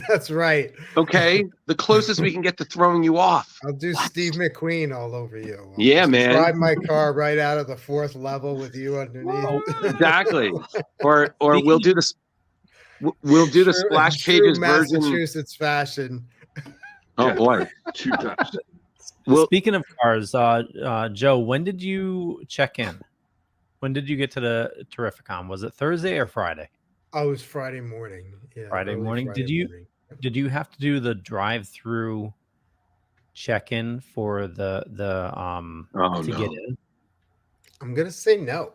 That's right. Okay. The closest we can get to throwing you off. I'll do Steve McQueen all over you. Man. Drive my car right out of the 4th level with you underneath. Exactly. Or we'll do the Splash Pages version. Massachusetts fashion. Oh boy. Speaking of cars, Joe, when did you check in? When did you get to the Trificon? Was it Thursday or Friday? Oh, it was Friday morning. Yeah, Friday morning. Did you have to do the drive-through check-in for the to get in? I'm gonna say no.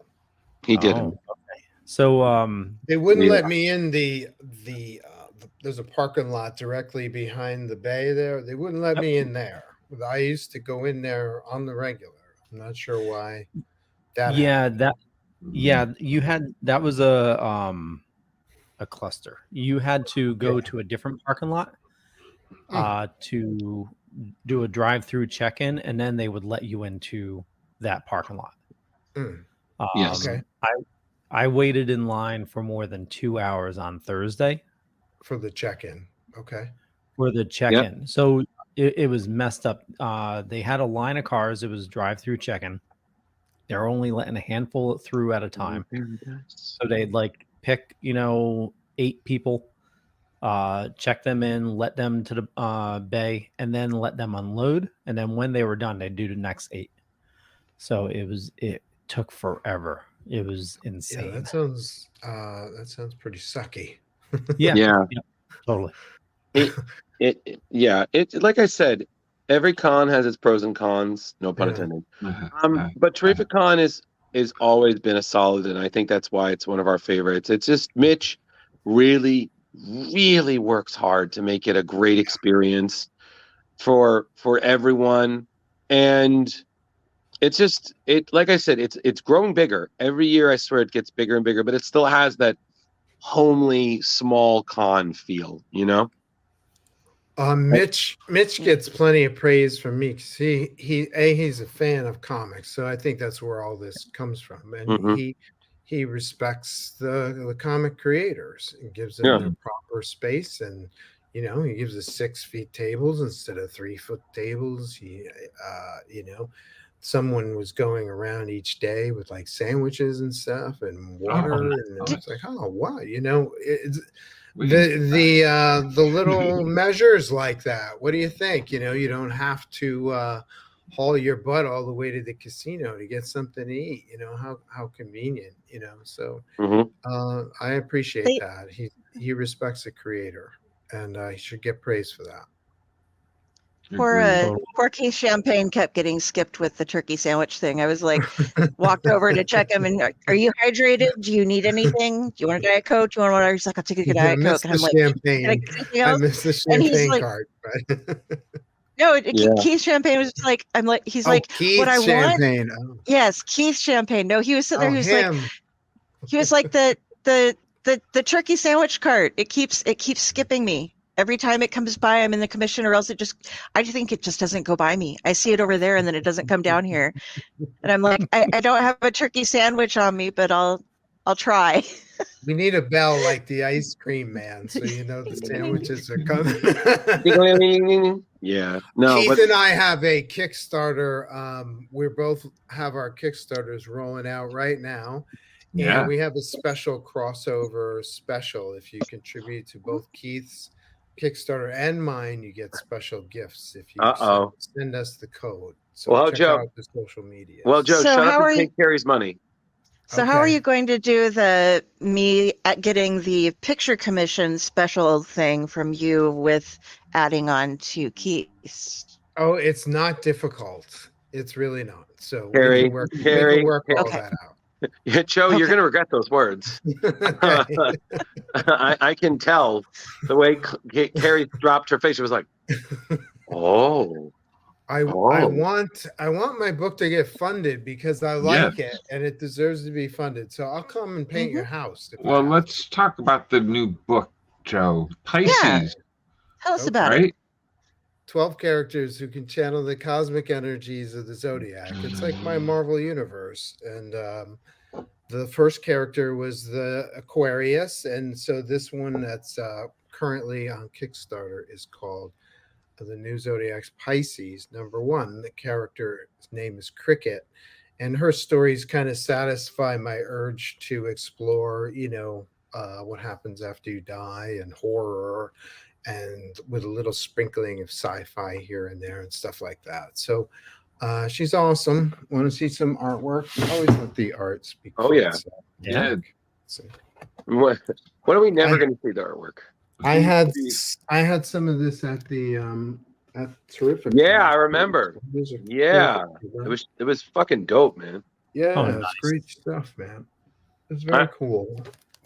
He didn't. Okay. So they wouldn't let me in the there's a parking lot directly behind the bay there. They wouldn't let me in there. I used to go in there on the regular. I'm not sure why that happened. You had that was a cluster. You had to go to a different parking lot to do a drive-through check-in, and then they would let you into that parking lot. Yes. Okay. I waited in line for more than 2 hours on Thursday for the check-in. Okay. For the check-in. Yep. So it was messed up. They had a line of cars. It was drive-through check-in. They're only letting a handful through at a time. So they'd like pick, 8 people, check them in, let them to the bay, and then let them unload. And then when they were done, they'd do the next 8. So it took forever. It was insane. Yeah, that sounds pretty sucky. Yeah, totally. It like I said, every con has its pros and cons, no pun intended. But Trificon is always been a solid, and I think that's why it's one of our favorites. It's just Mitch really, really works hard to make it a great experience for everyone, and it's like I said, it's growing bigger every year. I swear it gets bigger and bigger, but it still has that homely small con feel, Mitch gets plenty of praise from me because he's a fan of comics, so I think that's where all this comes from, and he respects the comic creators and gives them their proper space, and he gives us 6 feet tables instead of 3 foot tables. Someone was going around each day with like sandwiches and stuff and water, and I was like, oh wow, the little measures like that. What do you think? You don't have to haul your butt all the way to the casino to get something to eat. How convenient. So I appreciate that. He respects the creator, and he should get praise for that. Poor Keith Champagne kept getting skipped with the turkey sandwich thing. I was like, walked over to check him, and are you hydrated? Do you need anything? Do you want a Diet Coke? Do you want water? He's like, I'll take a Diet Coke. And I'm like, I missed the champagne cart. No, Keith Champagne was just like, he's like, Keith what I Champagne. want. Yes, Keith Champagne. No, he was sitting there. He was like the turkey sandwich cart. It keeps skipping me. Every time it comes by, I'm in the commission, or else I think it just doesn't go by me. I see it over there, and then it doesn't come down here. And I'm like, I don't have a turkey sandwich on me, but I'll I'll try. We need a bell like the ice cream man, so you know the sandwiches are coming. Yeah, no, Keith but and I have a Kickstarter. We both have our Kickstarters rolling out right now. yeah. And we have a special crossover special. If you contribute to both Keith's Kickstarter and mine, you get special gifts if you send us the code. So well, check Joe, out the social media. Well, Joe, So shut how up are and you- take Carrie's money. So how are you going to do me at getting the picture commission special thing from you with adding on to Keith's? Oh, it's not difficult. It's really not. So Carrie, we can work all Okay. that out. Yeah, Joe, you're going to regret those words. I can tell the way Carrie dropped her face. She was like, "Oh, I want my book to get funded because I like it and it deserves to be funded. So I'll come and paint your house. Well, let's talk about the new book, Joe. Pisces. Yeah. Tell us about right? it. 12 characters who can channel the cosmic energies of the Zodiac. It's like my Marvel universe. And the first character was the Aquarius. And so this one that's currently on Kickstarter is called The New Zodiac's Pisces. Number 1, the character's name is Cricket. And her stories kind of satisfy my urge to explore, what happens after you die and horror, and with a little sprinkling of sci-fi here and there and stuff like that. So she's awesome. Want to see some artwork? Always let the art speak. Oh, yeah. Yeah. So, what are we never going to see the artwork?" I had some of this at the at Trificon. Yeah, I remember. Yeah, it was fucking dope, man. Yeah, Oh, it's nice. great stuff, man. It's very cool.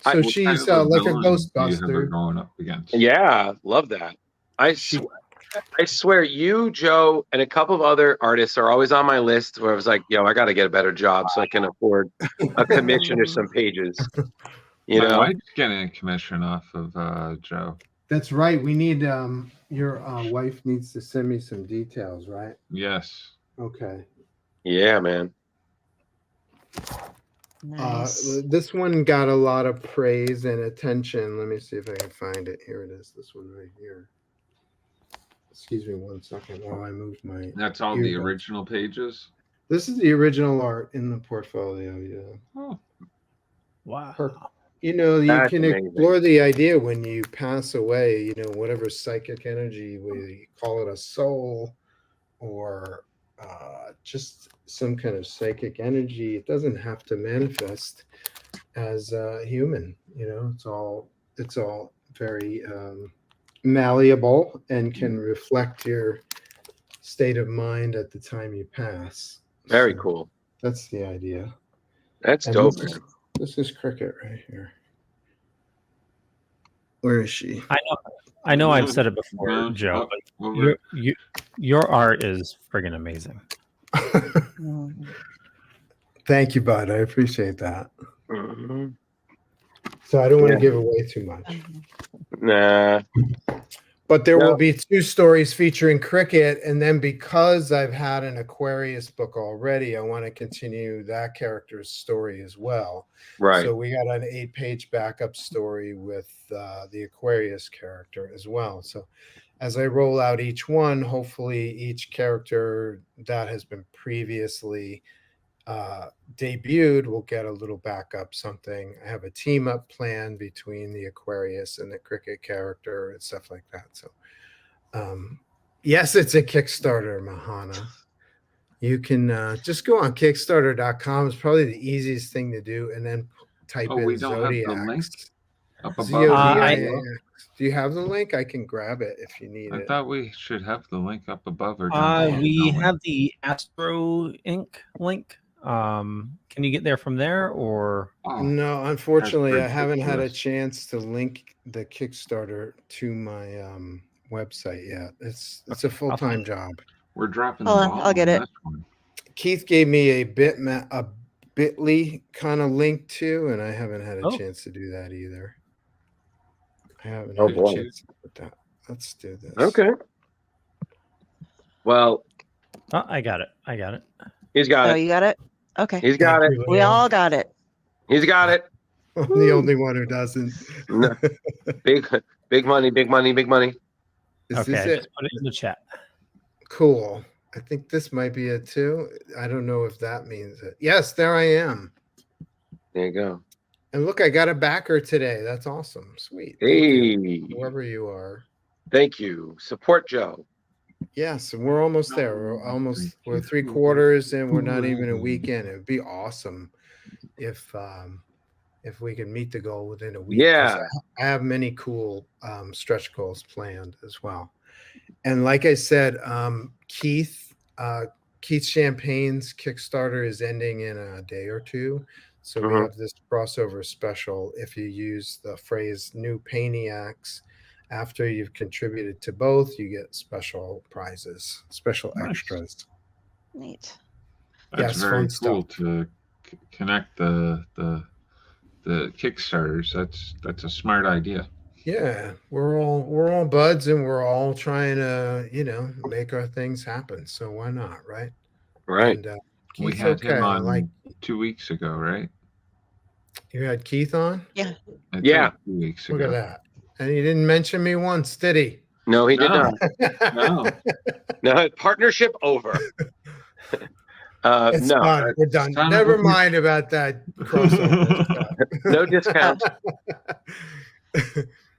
So What she's Kind of like a villain do you have her Ghostbuster. going up against? Yeah, love that. I swear, you, Joe, and a couple of other artists are always on my list where I was like, "Yo, I got to get a better job so I can afford a commission or some pages." You My know, wife's getting a commission off of Joe. That's right. We need your wife needs to send me some details, right? Yes. Okay. yeah, man. Nice. This one got a lot of praise and attention. Let me see if I can find it. Here it is. This one right here. Excuse me 1 second while I move my. That's all the earbuds. original pages. This is the original art in the portfolio. Yeah. Oh, Wow. You That's can amazing. explore the idea when you pass away, whatever psychic energy, whether you call it a soul or just some kind of psychic energy. It doesn't have to manifest as human. It's all very malleable and can reflect your state of mind at the time you pass. Very So cool. That's the idea. That's And dope, this man. This is Cricket right here. Where is she? I know I've said it before, No, Joe, oh, but your art is friggin' amazing. Thank you, bud. I appreciate that. Mhm. So I don't want Yeah. to give away too much. Nah. But there Yeah. will be 2 stories featuring Cricket. And then because I've had an Aquarius book already, I want to continue that character's story as well. Right. So we got an 8-page backup story with the Aquarius character as well. So as I roll out each one, hopefully each character that has been previously debuted will get a little backup something. I have a team up plan between the Aquarius and the Cricket character and stuff like that. So yes, it's a Kickstarter, Mahana. You can just go on Kickstarter.com. It's probably the easiest thing to do, and then type in we don't have the link Zodiacs. up above. Zodiacs. Do you have the link? I can grab it if you need I it. thought we should have the link up above or down below, We don't have the Astro Inc. link. Can you get there from there or? Oh, No, unfortunately, I That's haven't had a ridiculous. chance to link the Kickstarter to my website yet. It's a full-time job. we're dropping the Hold on, ball I'll get on it. this one. Keith gave me a Bitly kind of link to, and I haven't had a Oh. chance to do that either. I haven't Oh, had boy. a chance to put that. Let's do this. Okay. Well, Oh, I got it. he's got Oh, it. you got it? Okay. He's got Thank it. you, We Leon. all got it. He's got it. I'm the only one who doesn't. No. Big money, big money, big money. Is Okay, this I it? just put it in the chat. Cool. I think this might be it too. I don't know if that means it. Yes, there I am. There you go. And look, I got a backer today. That's awesome. Sweet. Thank you, whoever you are. Thank you. Support Joe. Yes, and we're almost there. We're 3/4 and we're not even a week in. It would be awesome if we can meet the goal within a week. Yeah. I have many cool stretch goals planned as well. And like I said, Keith Champagne's Kickstarter is ending in a day or two. So we have this crossover special. If you use the phrase new Paniacs after you've contributed to both, you get special prizes, special extras. Neat. That's very cool to connect the Kickstarters. That's a smart idea. Yeah, we're all buds and we're all trying to, make our things happen. So why not, right? Right. And we had him on 2 weeks ago, right? You had Keith on? Yeah. Yeah. 2 weeks ago. Look at that. And he didn't mention me once, did he? No, he did not. No. No, partnership over. It's done. We're done. Never mind about that crossover. No discounts.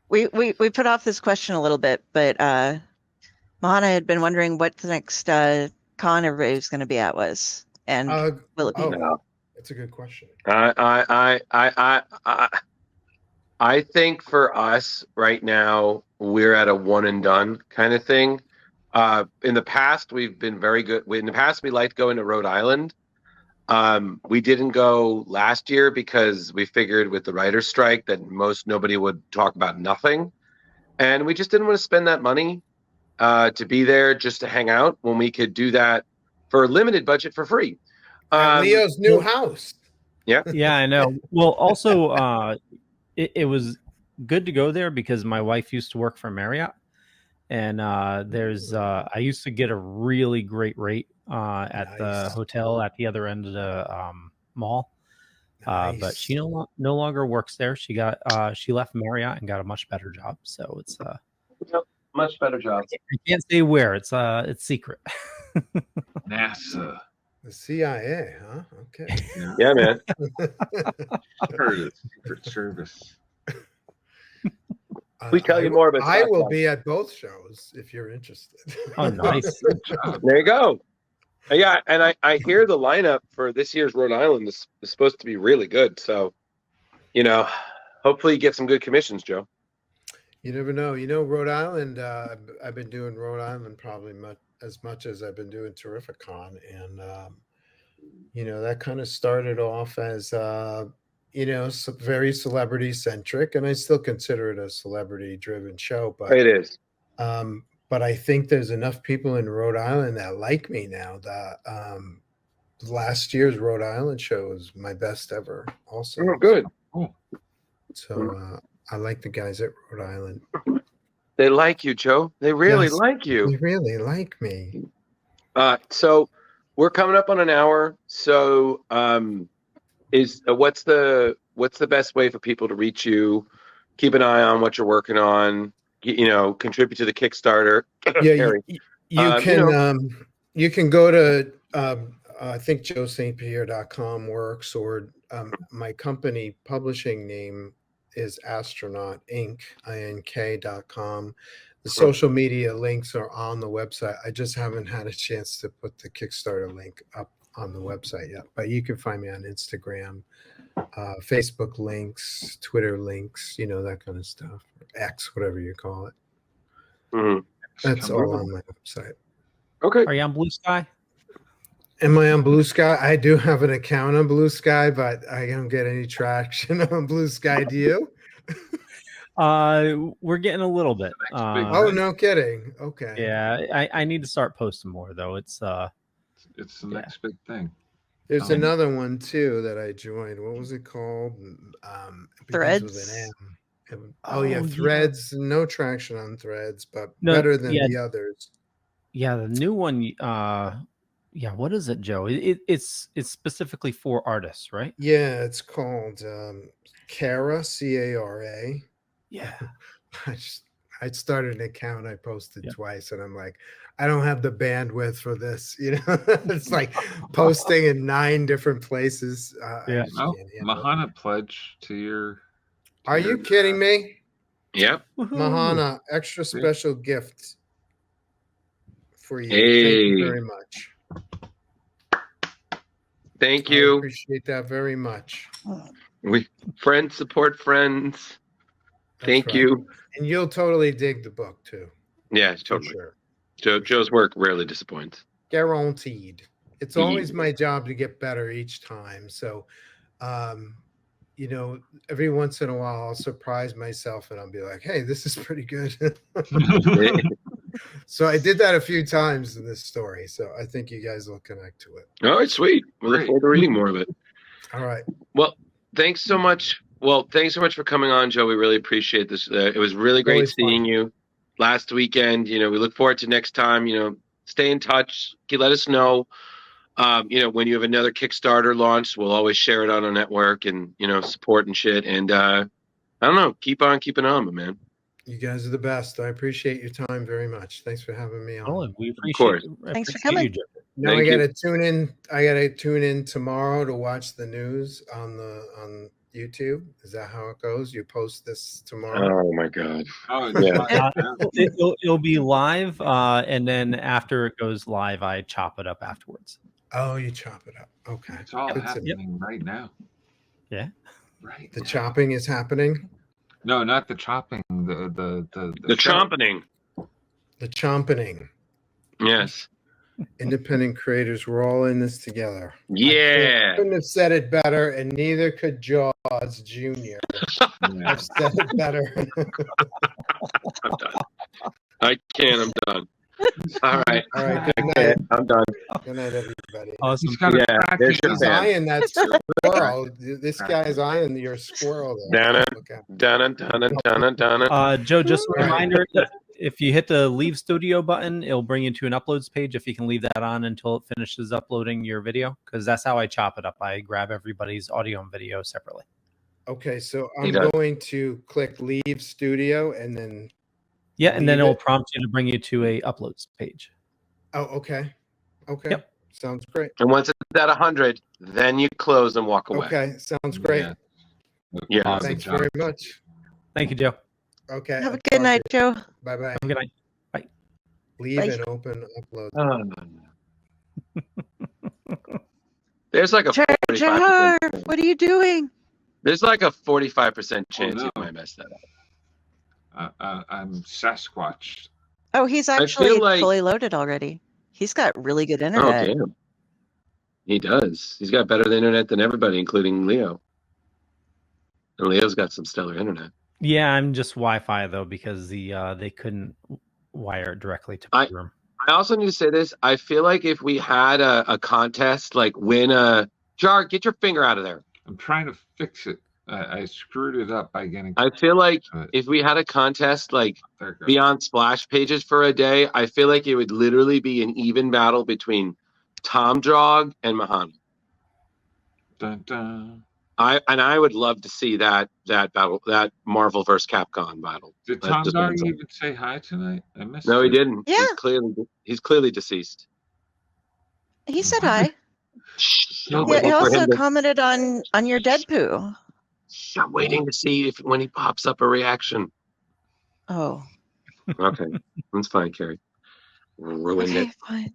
We put off this question a little bit, but Mahana had been wondering what the next con everybody was going to be at was, and will it be? That's a good question. I think for us right now, we're at a one and done kind of thing. In the past, we've been very good. In the past, we liked going to Rhode Island. We didn't go last year because we figured with the writer's strike that nobody would talk about nothing. And we just didn't want to spend that money to be there just to hang out when we could do that for a limited budget for free. Leo's new house. Yeah. Yeah, I know. Well, also, it was good to go there because my wife used to work for Marriott. And I used to get a really great rate at the hotel at the other end of the mall. But she no longer works there. She left Marriott and got a much better job. So it's much better job. I can't say where. It's secret. NASA. The CIA, huh? Okay. Yeah, man. Heard it. Secret Service. We tell you more about. I will be at both shows if you're interested. Oh, nice. There you go. Yeah, and I hear the lineup for this year's Rhode Island is supposed to be really good. So, hopefully you get some good commissions, Joe. You never know. Rhode Island, I've been doing Rhode Island probably as much as I've been doing Trificon. And, that kind of started off as, very celebrity centric. And I still consider it a celebrity driven show. But it is. But I think there's enough people in Rhode Island that like me now that last year's Rhode Island show was my best ever also. Oh, good. So I like the guys at Rhode Island. They like you, Joe. They really like you. They really like me. So we're coming up on an hour. So what's the best way for people to reach you? Keep an eye on what you're working on. Contribute to the Kickstarter. Yeah, you can go to I think joestpierre.com works, or my company publishing name is Astronaut Inc. INK.com. The social media links are on the website. I just haven't had a chance to put the Kickstarter link up on the website yet, but you can find me on Instagram, Facebook links, Twitter links, that kind of stuff, X, whatever you call it. Mm-hmm. That's all on my website. Okay. Are you on Blue Sky? Am I on Blue Sky? I do have an account on Blue Sky, but I don't get any traction on Blue Sky. Do you? We're getting a little bit. Oh, no kidding. Okay. Yeah, I need to start posting more though. It's the next big thing. There's another one too that I joined. What was it called? Threads. Threads. Yeah. No traction on Threads, but better than the others. Yeah, the new one. yeah, what is it, Joe? It's specifically for artists, right? Yeah, it's called Cara, Cara. Yeah. I started an account. I posted Yeah. twice, and I'm like, I don't have the bandwidth for this. It's like posting in 9 different places. Yeah. Mahana pledge to your. Are you kidding me? Yep. Mahana, extra special gift for you. Hey. Thank you very much. Thank you. I appreciate that very much. Friends support friends. Thank you. And you'll totally dig the book too. Yeah, totally. Sure. Joe's work rarely disappoints. Guaranteed. It's always my job to get better each time. So, every once in a while I'll surprise myself and I'll be like, hey, this is pretty good. So I did that a few times in this story. So I think you guys will connect to it. Oh, it's sweet. We look forward to reading more of it. All right. Well, thanks so much. Thanks so much for coming on, Joe. We really appreciate this. It was really great Always seeing fun. you last weekend. We look forward to next time. Stay in touch. Let us know. When you have another Kickstarter launch, we'll always share it on our network and, support and shit. And I don't know, keep on keeping on, my man. You guys are the best. I appreciate your time very much. Thanks for having me on. Oh, we appreciate it. Thanks for coming. Now I gotta tune in. I gotta tune in tomorrow to watch the news on YouTube. Is that how it goes? You post this tomorrow? Oh my God. Oh, yeah. It'll be live, and then after it goes live, I chop it up afterwards. Oh, you chop it up. Okay. It's all happening right now. Yeah. Right. The chopping is happening. No, not the chopping. The chompening. The chompening. Yes. Independent creators, we're all in this together. Yeah. I couldn't have said it better, and neither could Jaws Jr. I've said it better. I'm done. I can't. I'm done. All right. All right. Good night. I'm done. Good night, everybody. Awesome. There's your He's fan. eyeing that squirrel. This guy's eyeing your squirrel there. Joe, just a reminder that if you hit the leave studio button, it'll bring you to an uploads page. If you can leave that on until it finishes uploading your video, because that's how I chop it up. I grab everybody's audio and video separately. Okay, so I'm going to click leave studio and then. Yeah, and then it'll prompt you to bring you to a uploads page. Oh, okay. Okay. Yep. Sounds great. And once it's at 100, then you close and walk away. Okay, sounds great. Yeah. Thanks very much. Thank you, Joe. Okay. Have a good night, Joe. Bye-bye. Have a good night. Bye. Leave and open upload. There's like a 45%. What are you doing? There's like a 45% chance you might mess that up. I'm Sasquatch. Oh, he's actually fully loaded already. He's got really good internet. Oh, damn. He does. He's got better internet than everybody, including Leo. And Leo's got some stellar internet. Yeah, I'm just Wi-Fi though, because they couldn't wire it directly to my room. I also need to say this. I feel like if we had a contest, like win a jar, get your finger out of there. I'm trying to fix it. I screwed it up by getting. I feel like if we had a contest, like beyond splash pages for a day, I feel like it would literally be an even battle between Tom Drog and Mahana. Dun, dun. I would love to see that battle, that Marvel vs. Capcom battle. Did Tom Drog even say hi tonight? I missed. No, he didn't. Yeah. He's clearly deceased. He said hi. He also commented on your dead poo. I'm waiting to see when he pops up a reaction. Oh. Okay. That's fine, Carrie. Ruined it. Fine.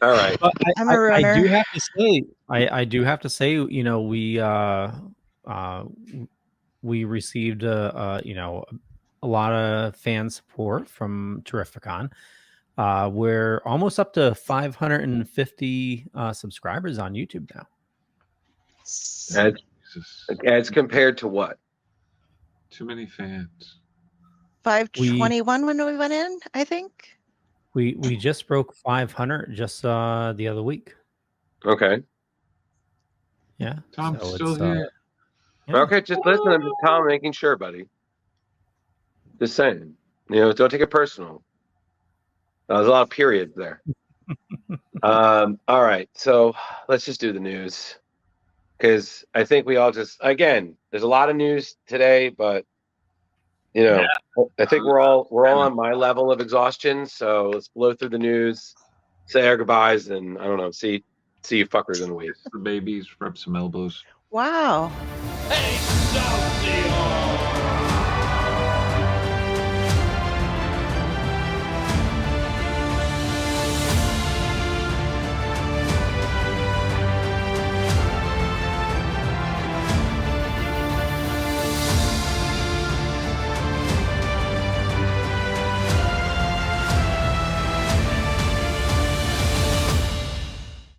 All right. I'm a runner. I do have to say, we received a lot of fan support from Trificon. We're almost up to 550 subscribers on YouTube now. As compared to what? Too many fans. 521 when we went in, I think. We just broke 500 just the other week. Okay. Yeah. Tom's still here. Yeah. Okay, just listen. I'm just Tom making sure, buddy. Just saying. Don't take it personal. There's a lot of periods there. All right, so let's just do the news, because I think we all just, again, there's a lot of news today, but I think we're all on my level of exhaustion. So let's blow through the news, say our goodbyes, and I don't know, see you fuckers in a week. The babies, rub some elbows. Wow. Excelsior!